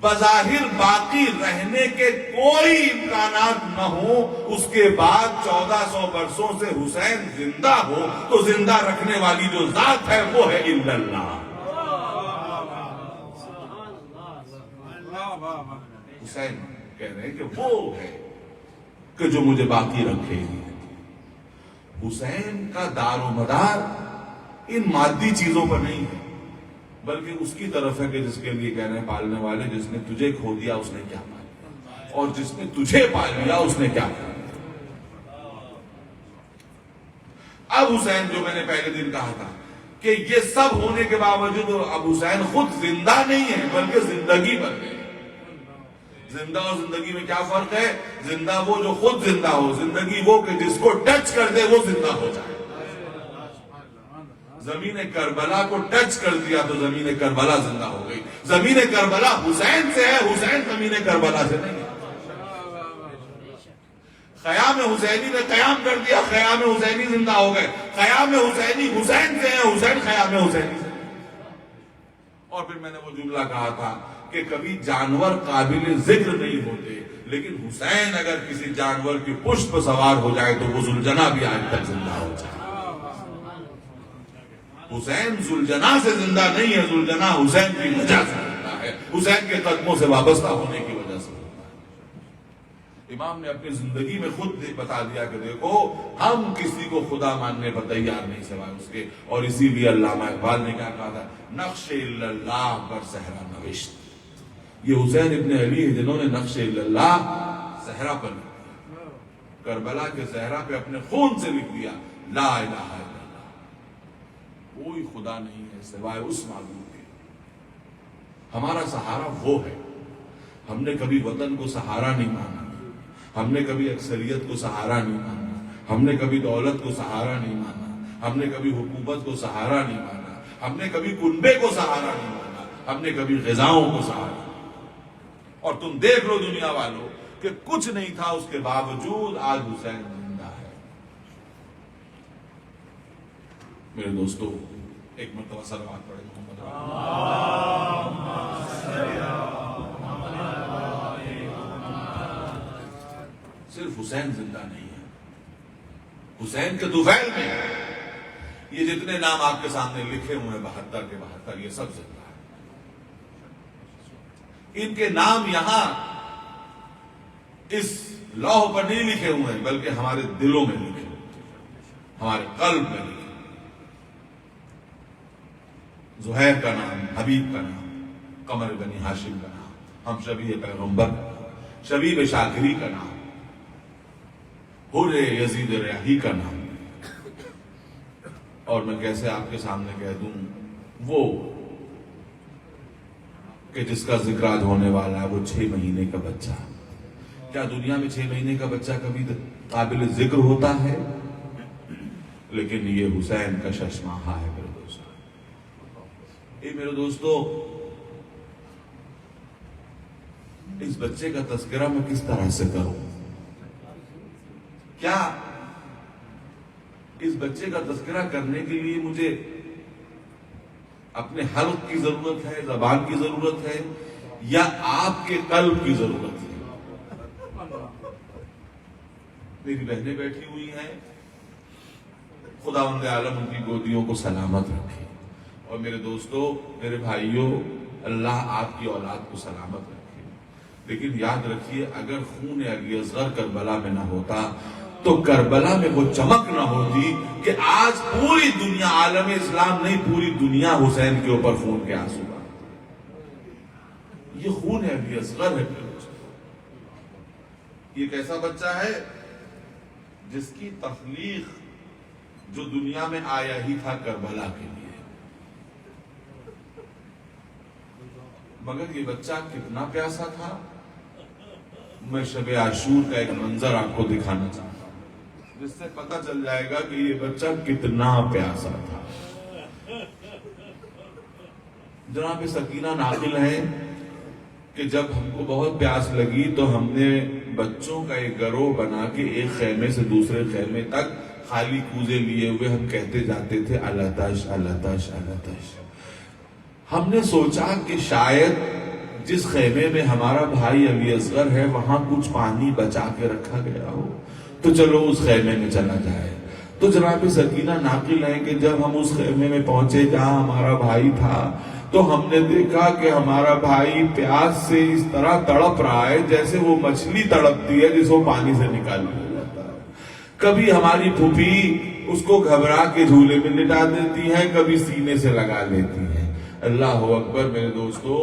بظاہر باقی رہنے کے کوئی امکانات نہ ہو، اس کے بعد 1400 برسوں سے حسین زندہ ہو تو زندہ رکھنے والی جو ذات ہے وہ ہے الا اللہ. حسین کہہ رہے ہیں کہ وہ ہے کہ جو مجھے باقی رکھے گی. حسین کا دار و مدار ان مادی چیزوں پر نہیں ہے، بلکہ اس کی طرف ہے کہ جس کے لیے کہہ رہے ہیں پالنے والے، جس نے تجھے کھو دیا اس نے کیا پایا، اور جس نے تجھے پال لیا اس نے کیا پایا. اب حسین جو میں نے پہلے دن کہا تھا کہ یہ سب ہونے کے باوجود اب حسین خود زندہ نہیں ہے بلکہ زندگی بن گئے. زندہ اور زندگی میں کیا فرق ہے؟ زندہ وہ جو خود زندہ ہو، زندگی وہ کہ جس کو ٹچ کر دے وہ زندہ ہو جائے. زمین کربلا کو ٹچ کر دیا تو زمین کربلا زندہ ہو گئی. زمین کربلا حسین سے ہے، حسین زمین کربلا سے نہیں ہے. خیام حسینی نے قیام کر دیا، خیام حسینی زندہ ہو گئے. خیام حسینی حسین سے ہے، حسین خیام حسینی سے. اور پھر میں نے وہ جملہ کہا تھا کہ کبھی جانور قابل ذکر نہیں ہوتے، لیکن حسین اگر کسی جانور کی پشت پر سوار ہو جائے تو وہ ذوالجناح بھی آج تک زندہ ہو جائے. حسین ذوالجناح سے زندہ نہیں ہے، ذوالجناح حسین کی وجہ سے زندہ ہے، حسین کے قدموں سے وابستہ ہونے کی وجہ سے. امام نے اپنی زندگی میں خود بتا دیا کہ دیکھو ہم کسی کو خدا ماننے پر تیار نہیں سوائے اس کے. اور اسی لیے علامہ اقبال نے کیا کہا تھا؟ نقش الا اللہ پر صحرا نوشت. یہ حسین ابن علی ہیں جنہوں نے نقش الا اللہ صحرا پر لکھ دیا، کربلا کے صحرا پہ اپنے خون سے لکھ دیا لا الہ الا اللہ. کوئی خدا نہیں ہے سوائے اس معبود کے. ہمارا سہارا وہ ہے. ہم نے کبھی وطن کو سہارا نہیں مانا، ہم نے کبھی اکثریت کو سہارا نہیں مانا، ہم نے کبھی دولت کو سہارا نہیں مانا، ہم نے کبھی حکومت کو سہارا نہیں مانا، ہم نے کبھی کنبے کو سہارا نہیں مانا، ہم نے کبھی غذاؤں کو سہارا. اور تم دیکھ لو دنیا والوں کہ کچھ نہیں تھا، اس کے باوجود آج حسین زندہ ہے. میرے دوستو ایک مرتبہ صلوات پڑھیں محمد. صرف حسین زندہ نہیں ہے، حسین کے طفیل میں یہ جتنے نام آپ کے سامنے لکھے ہوئے ہیں 72 کے 72 یہ سب زندہ ہے. ان کے نام یہاں اس لوح پر نہیں لکھے ہوئے ہیں بلکہ ہمارے دلوں میں لکھے ہوئے، ہمارے قلب میں لکھے. زہیر کا نام، حبیب کا نام، قمر بنی ہاشم کا نام، ہم شبیہ پیغمبر کا نام، شبیب شاکری کا نام، حر یزید ریاحی کا نام. اور میں کیسے آپ کے سامنے کہہ دوں وہ کہ جس کا ذکر آج ہونے والا ہے وہ 6 مہینے کا بچہ. کیا دنیا میں 6 مہینے کا بچہ کبھی قابل ذکر ہوتا ہے؟ لیکن یہ حسین کا 6 ماہ ہے میرے دوست. میرے دوستو، اس بچے کا تذکرہ میں کس طرح سے کروں؟ کیا اس بچے کا تذکرہ کرنے کے لیے مجھے اپنے حلق کی ضرورت ہے، زبان کی ضرورت ہے، یا آپ کے قلب کی ضرورت ہے؟ میری بہنیں بیٹھی ہوئی ہیں، خداوند عالم ان کی گودیوں کو سلامت رکھے، اور میرے دوستو، میرے بھائیوں، اللہ آپ کی اولاد کو سلامت رکھے۔ لیکن یاد رکھیے، اگر خون علی اصغر کربلا میں نہ ہوتا تو کربلا میں وہ چمک نہ ہوتی کہ آج پوری دنیا، عالم اسلام نہیں، پوری دنیا حسین کے اوپر خون کے آنسو بہاتی۔ یہ خون علی اصغر ہے۔ یہ کیسا بچہ ہے جس کی تخلیق جو دنیا میں آیا ہی تھا کربلا کے لیے، مگر یہ بچہ کتنا پیاسا تھا۔ میں شب عاشور کا ایک منظر آپ کو دکھانا چاہتا ہوں جس سے پتہ چل جائے گا کہ یہ بچہ کتنا پیاسا تھا۔ جناب سکینہ ناقل ہے کہ جب ہم کو بہت پیاس لگی تو ہم نے بچوں کا ایک گروہ بنا کے ایک خیمے سے دوسرے خیمے تک خالی کوزے لیے ہوئے ہم کہتے جاتے تھے الاتش الاتش الاتش۔ ہم نے سوچا کہ شاید جس خیمے میں ہمارا بھائی علی اصغر ہے وہاں کچھ پانی بچا کے رکھا گیا ہو، تو چلو اس خیمے میں چلا جائے۔ تو جناب سکینہ ناقل ہے کہ جب ہم اس خیمے میں پہنچے جہاں ہمارا بھائی تھا تو ہم نے دیکھا کہ ہمارا بھائی پیاس سے اس طرح تڑپ رہا ہے جیسے وہ مچھلی تڑپتی ہے جس کو پانی سے نکال لیا جاتا ہے۔ کبھی ہماری پھوپھی اس کو گھبرا کے جھولے میں لٹا دیتی ہے، کبھی سینے سے لگا لیتی ہے۔ اللہ اکبر میرے دوستو،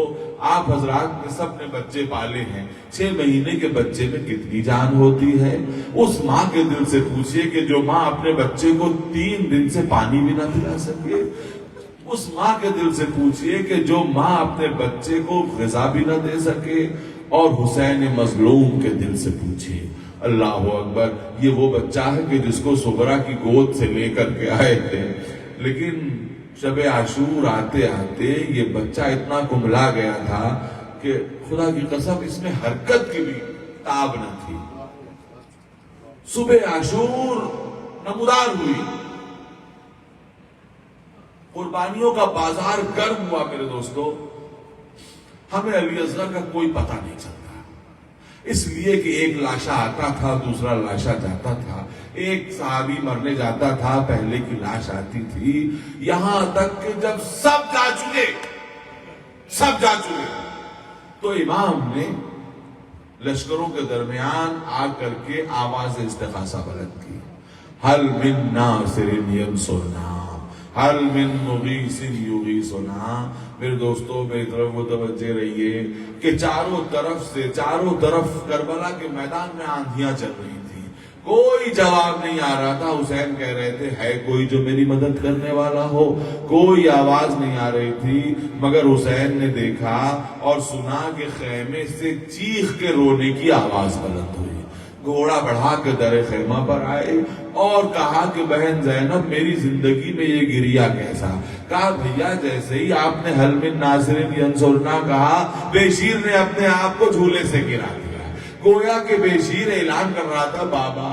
آپ حضرات نے سب نے بچے پالے ہیں، 6 مہینے کے بچے میں کتنی جان ہوتی ہے۔ اس ماں کے دل سے پوچھئے کہ جو ماں اپنے بچے کو 3 دن سے پانی بھی نہ پلا سکے، اس ماں کے دل سے پوچھئے کہ جو ماں اپنے بچے کو غذا بھی نہ دے سکے، اور حسین مظلوم کے دل سے پوچھئے۔ اللہ اکبر، یہ وہ بچہ ہے کہ جس کو سغرا کی گود سے لے کر کے آئے تھے، لیکن شب عاشور آتے آتے یہ بچہ اتنا کملا گیا تھا کہ خدا کی قسم اس میں حرکت کی بھی تاب نہ تھی۔ صبح عاشور نمودار ہوئی، قربانیوں کا بازار گرم ہوا میرے دوستو۔ ہمیں علی اصغر کا کوئی پتہ نہیں چلتا، اس لیے کہ ایک لاشا آتا تھا، دوسرا لاشا جاتا تھا، ایک صحابی مرنے جاتا تھا، پہلے کی لاش آتی تھی، یہاں تک کہ جب سب جا چکے تو امام نے لشکروں کے درمیان آ کر کے آواز استغاثہ بلند کی، حل من ناصر ینصرنا، حل من مغیث یغیثنا۔ میرے دوستو، میری طرف متوجہ رہیے کہ چاروں طرف کربلا کے میدان میں آندھیاں چل رہی تھی، کوئی جواب نہیں آ رہا تھا۔ حسین کہہ رہے تھے ہے کوئی جو میری مدد کرنے والا ہو، کوئی آواز نہیں آ رہی تھی، مگر حسین نے دیکھا اور سنا کہ خیمے سے چیخ کے رونے کی آواز بلند ہوئی۔ گھوڑا بڑھا کے در خیمہ پر آئے اور کہا کہ بہن زینب میری زندگی میں یہ گریا کیسا؟ کہا بھیا جیسے ہی آپ نے حل من ناصر ینصرنا کہا، بیشیر نے اپنے آپ کو جھولے سے گرا دیا۔ گویا کہ بیشیر اعلان کر رہا تھا بابا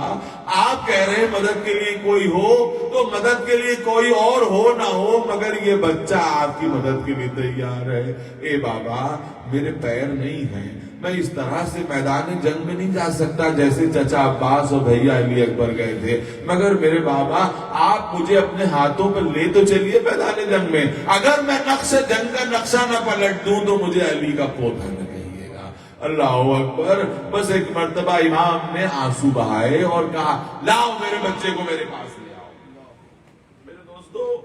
آپ کہہ رہے ہیں مدد کے لیے کوئی ہو تو مدد کے لیے کوئی اور ہو نہ ہو، مگر یہ بچہ آپ کی مدد کے لیے تیار ہے۔ اے بابا میرے پیر نہیں ہیں، میں اس طرح سے میدان جنگ میں نہیں جا سکتا جیسے چچا عباس اور بھیا علی اکبر گئے تھے، مگر میرے بابا آپ مجھے اپنے ہاتھوں پر لے تو چلیے میدان جنگ میں، اگر میں نقش جنگ کا نقشہ نہ پلٹ دوں تو مجھے علی کا پوتا نہ کہیے گا۔ اللہ اکبر۔ بس ایک مرتبہ امام نے آنسو بہائے اور کہا لاؤ میرے بچے کو میرے پاس لے آؤ۔ میرے دوستو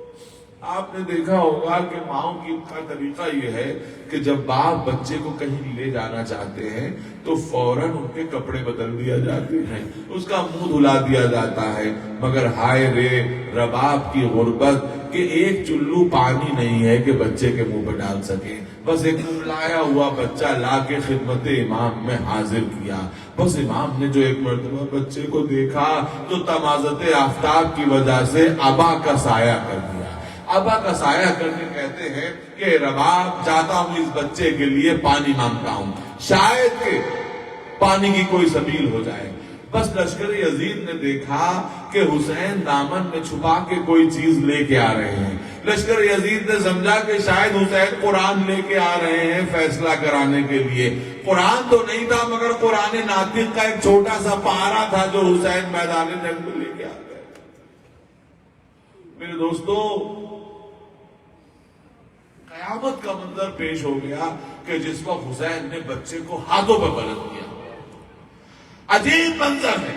آپ نے دیکھا ہوگا کہ ماؤں کا طریقہ یہ ہے کہ جب باپ بچے کو کہیں لے جانا چاہتے ہیں تو فوراً ان کے کپڑے بدل دیا جاتے ہیں، اس کا منہ دھلا دیا جاتا ہے، مگر ہائے رے رباب کی غربت کہ ایک چلو پانی نہیں ہے کہ بچے کے منہ پہ ڈال سکے۔ بس ایک ملایا ہوا بچہ لا کے خدمت امام میں حاضر کیا۔ بس امام نے جو ایک مرتبہ بچے کو دیکھا تو تمازت آفتاب کی وجہ سے ابا کا سایہ کر دیا۔ ابا کا سایہ کر کے کہتے ہیں کہ رباب جاتا ہوں اس بچے کے لیے پانی مانگتا ہوں، شاید کہ پانی کی کوئی سبیل ہو جائے۔ بس لشکر یزید نے دیکھا کہ حسین دامن میں چھپا کے کوئی چیز لے کے آ رہے ہیں۔ لشکر یزید نے سمجھا کہ شاید حسین قرآن لے کے آ رہے ہیں فیصلہ کرانے کے لیے۔ قرآن تو نہیں تھا مگر قرآن ناطق کا ایک چھوٹا سا پارا تھا جو حسین میدان جنگ میں لے کے آ گئے۔ میرے دوستو، قیامت کا منظر پیش ہو گیا کہ جس وقت حسین نے بچے کو ہاتھوں پہ بلند کیا۔ عجیب منظر ہے،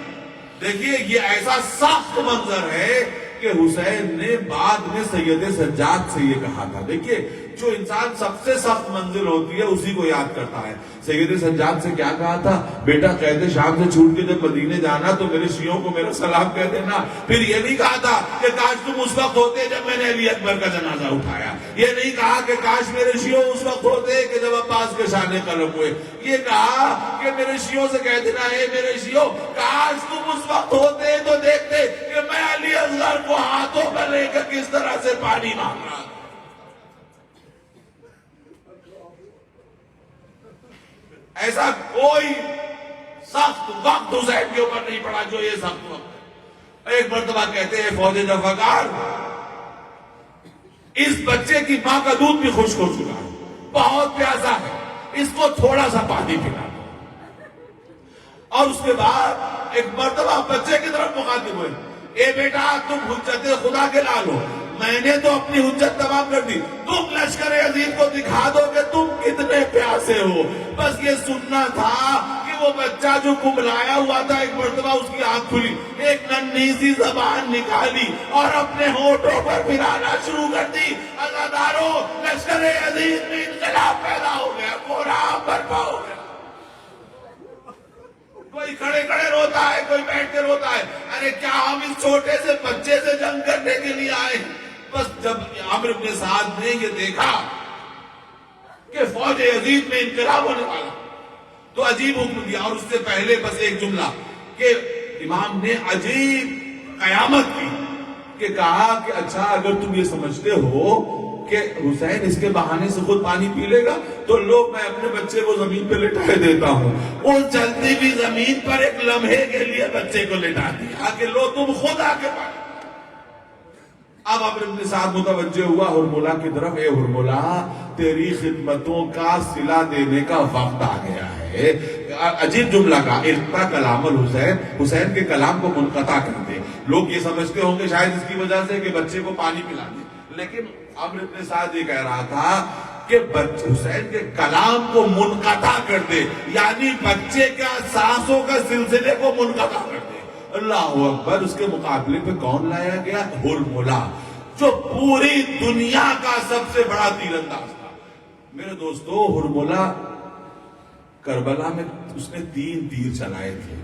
دیکھیے یہ ایسا سخت منظر ہے کہ حسین نے بعد میں سید سجاد سے یہ کہا تھا۔ دیکھیے جو انسان سب سے سخت منزل ہوتی ہے اسی کو یاد کرتا ہے۔ سید سجاد سے کیا کہا تھا؟ بیٹا قید شام سے چھوٹ کے جب مدینے جانا تو میرے شیعوں کو میرا سلام کہہ دینا۔ پھر یہ نہیں کہا تھا کہ کاش تم اس وقت ہوتے جب میں نے علی اکبر کا جنازہ اٹھایا، یہ نہیں کہا کہ کاش میرے شیعوں اس وقت ہوتے کہ جب عباس کے شانے قلم ہوئے، یہ کہا کہ میرے شیعوں سے کہہ دینا اے میرے شیعوں کاش تم اس وقت ہوتے تو دیکھتے کہ میں علی اصغر کو ہاتھوں پر لے کر کس طرح سے پانی مانگ رہا تھا۔ ایسا کوئی سخت وقت حسین کے اوپر نہیں پڑا جو یہ سخت وقت ہے۔ ایک مرتبہ کہتے ہیں فوج جفاکار اس بچے کی ماں کا دودھ بھی خشک ہو چکا ہے، بہت پیاسا ہے، اس کو تھوڑا سا پانی پلا دو۔ اور اس کے بعد ایک مرتبہ بچے کی طرف مخاطب ہوئے، اے بیٹا تم حجت خدا کے لال ہو، میں نے تو اپنی حجت تمام کر دی، تم لشکر عزیز کو دکھا دو کہ تم کتنے پیاسے ہو۔ بس یہ سننا تھا کہ وہ بچہ جو کملایا ہوا تھا ایک مرتبہ اس کی آنکھ کھلی، ایک ننھی سی زبان نکالی اور اپنے ہونٹوں پر پھرانا شروع کر دی۔ عزادارو لشکر عزیز میں انقلاب پیدا ہو گیا، کوہرام برپا ہو گیا۔ کوئی کھڑے کھڑے روتا ہے، کوئی بیٹھ کے روتا ہے، ارے کیا ہم اس چھوٹے سے بچے سے جنگ کرنے کے لیے آئے؟ بس جب عمرو بن سعد نے یہ دیکھا کہ فوج یزید میں انقلاب ہونے والا تو عجیب حکم دیا۔ اور اس سے پہلے بس ایک جملہ کہ امام نے عجیب قیامت کی کہ کہا کہ اچھا اگر تم یہ سمجھتے ہو کہ حسین اس کے بہانے سے خود پانی پی لے گا تو لوگ میں اپنے بچے کو زمین پہ لٹائے دیتا ہوں۔ اس چلتی بھی زمین پر ایک لمحے کے لیے بچے کو لٹا دیا کہ لو تم خود آ کے پانی۔ اب عمرو بن سعد متوجہ ہوا ہرملہ کی طرف، اے ہرملہ تیری خدمتوں کا صلہ دینے کا وقت آ گیا ہے۔ عجیب جملہ کا ارتا کلام الحسین، حسین کے کلام کو منقطع کر دے۔ لوگ یہ سمجھتے ہوں گے شاید اس کی وجہ سے کہ بچے کو پانی پلا دے، لیکن عمرو بن سعد یہ کہہ رہا تھا کہ حسین کے کلام کو منقطع کر دے، یعنی بچے کا سانسوں کا سلسلے کو منقطع کر دے۔ اللہ اکبر۔ اس کے مقابلے پہ کون لایا گیا؟ ہرملہ، جو پوری دنیا کا سب سے بڑا تیر انداز تھا۔ میرے دوستو ہرملہ کربلا میں اس نے 3 تیر چلائے تھے،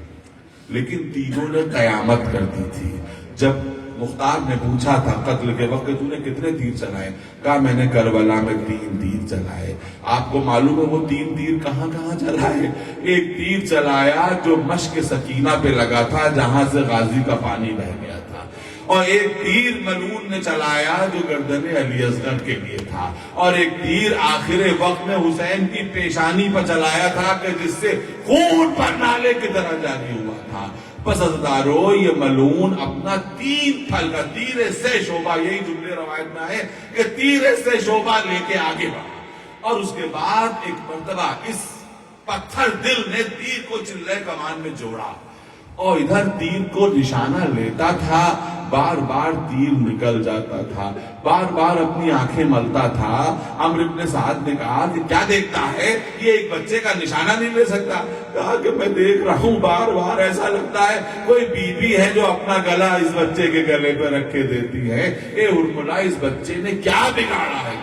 لیکن تینوں نے قیامت کر دی تھی۔ جب مختار نے پوچھا تھا قتل کے وقت تو نے کتنے تیر چلائے؟ کہا میں نے کربلا میں 3 تیر چلائے۔ آپ کو معلوم ہے وہ 3 تیر کہاں کہاں چلائے؟ ایک تیر چلایا جو مشق سکینہ پہ لگا تھا جہاں سے غازی کا پانی بہ گیا تھا، اور ایک تیر ملعون نے چلایا جو گردن علی اصغر کے لیے تھا، اور ایک تیر آخر وقت میں حسین کی پیشانی پر چلایا تھا کہ جس سے خون پر نالے کی طرح جاری ہوا تھا۔ پس عزادارو یہ ملعون اپنا 3 پھل کا تیر سے شعبہ، یہی جملے روایت میں آئے کہ تیر سے شعبہ لے کے آگے بڑھا، اور اس کے بعد ایک مرتبہ اس پتھر دل نے تیر کو چلے کمان میں جوڑا اور ادھر تیر کو نشانہ لیتا تھا، بار بار تیر نکل جاتا تھا، بار بار اپنی آنکھیں ملتا تھا۔ عمرو بن سعد نے کہا کہ کیا دیکھتا ہے، یہ ایک بچے کا نشانہ نہیں لے سکتا؟ کہا کہ میں دیکھ رہا ہوں بار بار ایسا لگتا ہے کوئی بیوی ہے جو اپنا گلا اس بچے کے گلے پہ رکھ کے دیتی ہے۔ اے ہرملہ اس بچے نے کیا بگاڑا ہے؟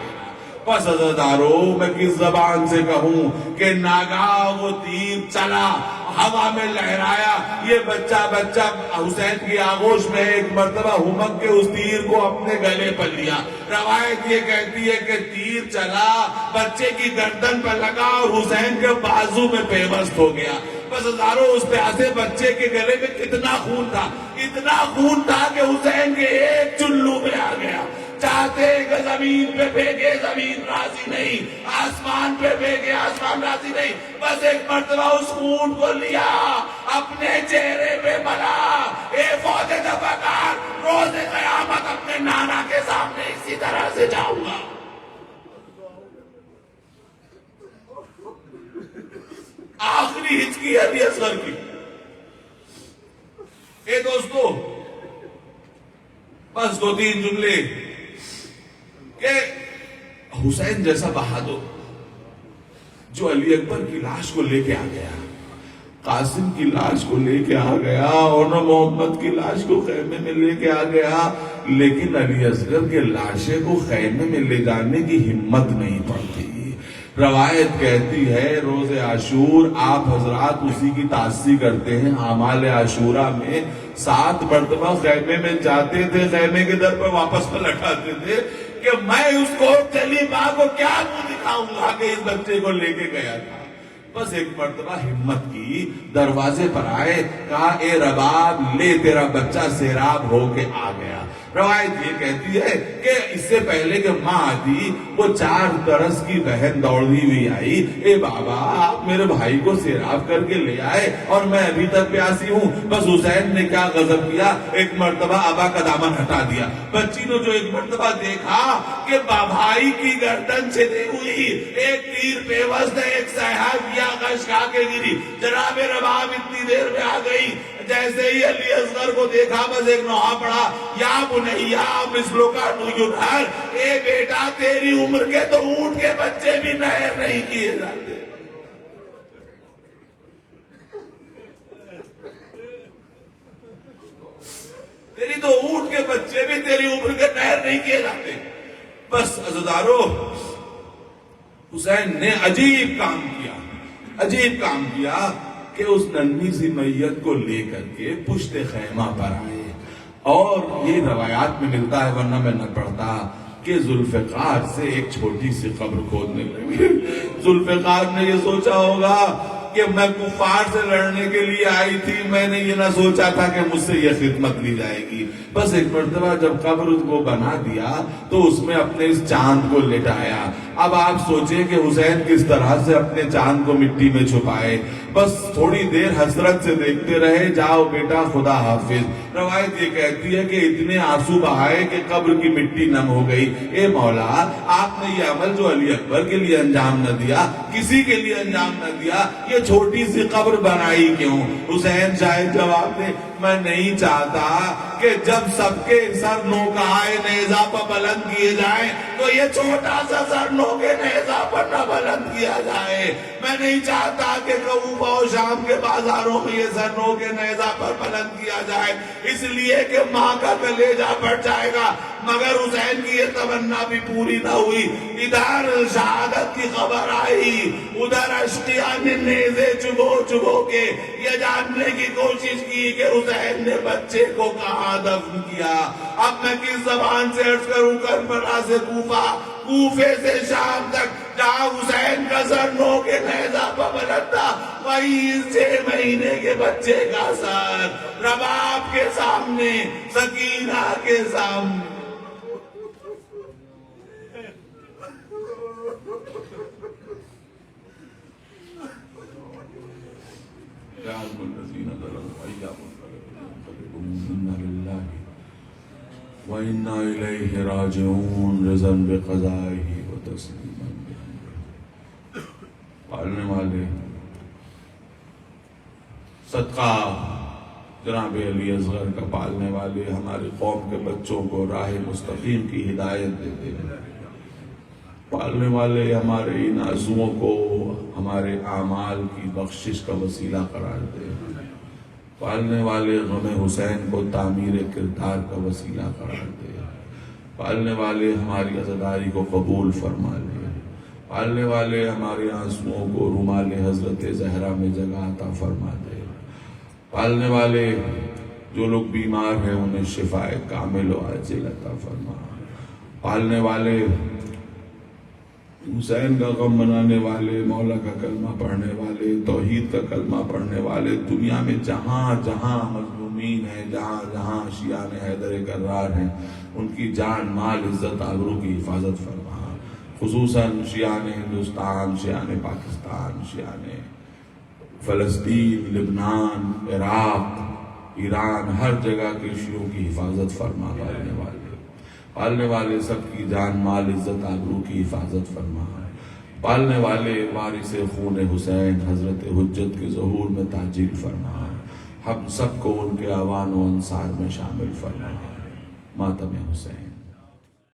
پس عزادارو میں کس زبان سے کہوں کہ ناگاہ وہ تیر چلا، ہوا میں لہرایا، یہ بچہ حسین کی آغوش میں ایک مرتبہ ہمک کے اس تیر کو اپنے گلے پر لیا۔ روایت یہ کہتی ہے کہ تیر چلا، بچے کی گردن پر لگا اور حسین کے بازو میں پیوست ہو گیا۔ بس ہزاروں اس پیاسے بچے کے گلے میں کتنا خون تھا، اتنا خون تھا کہ حسین کے ایک چلو میں آ گیا۔ فرماتے کہ زمین پہ پھینکے زمین راضی نہیں، آسمان پہ پھینکے آسمان راضی نہیں، بس ایک مرتبہ اس اونٹ کو لیا، اپنے چہرے پہ ملا، اے فوج دفعہ روز قیامت اپنے نانا کے سامنے اسی طرح سے جاؤں گا۔ آخری ہچکی ہے علی اصغر کی۔ اے دوستو، بس دو تین جملے کہ حسین جیسا بہادر جو علی اکبر کی لاش کو لے کے آ گیا، قاسم کی لاش کو لے کے آ گیا، اور محمد کی لاش کو خیمے میں لے کے آ گیا، لیکن علی اصغر کے لاشے کو خیمے میں لے جانے کی ہمت نہیں پڑتی۔ روایت کہتی ہے روز عاشور آپ حضرات اسی کی تعزیہ کرتے ہیں، اعمال عاشورہ میں 7 مرتبہ خیمے میں جاتے تھے، خیمے کے در پر واپس پلٹ آتے تھے کہ میں اس کو چلی ماں کو کیا منہ دکھاؤں گا کہ اس بچے کو لے کے گیا تھا۔ بس ایک مرتبہ ہمت کی، دروازے پر آئے، کہا اے رباب لے تیرا بچہ سیراب ہو کے آ گیا۔ روایت یہ کہتی ہے کہ اس سے پہلے کہ ماں آتی، وہ 4 برس کی بہن دوڑی ہوئی آئی، اے بابا آپ میرے بھائی کو سیراب کر کے لے آئے اور میں ابھی تک پیاسی ہوں۔ بس حسین نے کیا غضب کیا، ایک مرتبہ ابا کا دامن ہٹا دیا۔ بچی نے جو ایک مرتبہ دیکھا کہ بھائی کی گردن چھدی ہوئی، ایک تیر پیوست ہے، ایک سیاح کیا غش کھا کے گری، جناب رباب اتنی دیر میں آ گئی، جیسے ہی علی اصغر کو دیکھا بس ایک نوحہ پڑا، یا بنیا مثلو کا نہر، اے بیٹا تیری عمر کے تو اونٹ کے بچے بھی نہر نہیں کیے جاتے۔ تیری تو اونٹ کے بچے بھی تیری عمر کے نہر نہیں کیے جاتے۔ بس عزیزارو، حسین نے عجیب کام کیا کہ اس ننھی سی میت کو لے کر کے پشت خیمہ پر آئے، اور یہ روایات میں ملتا ہے ورنہ میں نہ پڑھتا کہ ذوالفقار سے ایک چھوٹی سی قبر کھودنے لگے۔ ذوالفقار نے یہ سوچا ہوگا کہ میں کفار سے لڑنے کے لیے آئی تھی، میں نے یہ نہ سوچا تھا کہ مجھ سے یہ خدمت لی جائے گی۔ بس ایک مرتبہ جب قبر کو بنا دیا تو اس میں اپنے اس چاند کو لٹایا۔ اب آپ سوچیں کہ حسین کس طرح سے اپنے چاند کو مٹی میں چھپائے۔ بس تھوڑی دیر حسرت سے دیکھتے رہے، جاؤ بیٹا خدا حافظ۔ روایت یہ کہتی ہے کہ اتنے آنسو بہائے کہ قبر کی مٹی نم ہو گئی۔ اے مولا، آپ نے یہ عمل جو علی اکبر کے لیے انجام نہ دیا، کسی کے لیے انجام نہ دیا، یہ چھوٹی سی قبر بنائی کیوں؟ حسین شاید جواب دے، میں نہیں چاہتا کہ جب سب کے سر نوکہائے نیزہ پر بلند کیے جائیں تو یہ چھوٹا سا سر نوکے نیزہ پر نہ بلند کیا جائے۔ میں نہیں چاہتا کہ کوفہ و شام کے بازاروں میں یہ سر نوکے نیزہ پر بلند کیا جائے، اس لیے کہ ماں کا کلیجہ پھٹ جائے گا۔ مگر حسین کی یہ تمنا بھی پوری نہ ہوئی۔ ادھر شہادت کی خبر آئی، ادھر اشقیاء نے نیزے چبو کے یہ جاننے کی کوشش کی کہ حسین نے بچے کو کہاں دفن کیا۔ اب میں کس زبان سے عرض کروں، کربلا سے کوفہ، کوفے سے شام تک، جہاں حسین کا سر نوکے نیزہ پر بلند تھا، وہی 6 مہینے کے بچے کا سر رباب کے سامنے، سکینہ کے سامنے۔ وَإِنَّا إِلَيْهِ رَاجِعُونَ رِضًا بِقَضَائِهِ وَتَسْلِيمًا بِأَمْرِهِ۔ پالنے والے صدقہ جناب علی اصغر کا پالنے والے ہماری قوم کے بچوں کو راہ مستقیم کی ہدایت دیتے ہیں، پالنے والے ہمارے ان عزموں کو ہمارے اعمال کی بخشش کا وسیلہ قرار دے، پالنے والے غم حسین کو تعمیر کردار کا وسیلہ قرار دے، پالنے والے ہماری عزاداری کو قبول فرما لے، پالنے والے ہمارے آنسوؤں کو رومال حضرت زہرا میں جگہ عطا فرما دے، پالنے والے جو لوگ بیمار ہیں انہیں شفاء کامل و عاجل عطا فرما، پالنے والے حسین کا غم منانے والے، مولا کا کلمہ پڑھنے والے، توحید کا کلمہ پڑھنے والے، دنیا میں جہاں جہاں مظلومین ہیں، جہاں جہاں شیعان حیدر کرار ہیں، ان کی جان مال عزت آبرو کی حفاظت فرما، خصوصاً شیعان ہندوستان، شیعان پاکستان، شیعان فلسطین، لبنان، عراق، ایران، ہر جگہ کے شیعوں کی حفاظت فرما، پالنے والے سب کی جان مال عزت آبرو کی حفاظت فرما، پالنے والے وارث خون حسین حضرت حجت کے ظہور میں تاجیل فرما، ہم سب کو ان کے اعوان و انصار میں شامل فرما، ماتم حسین۔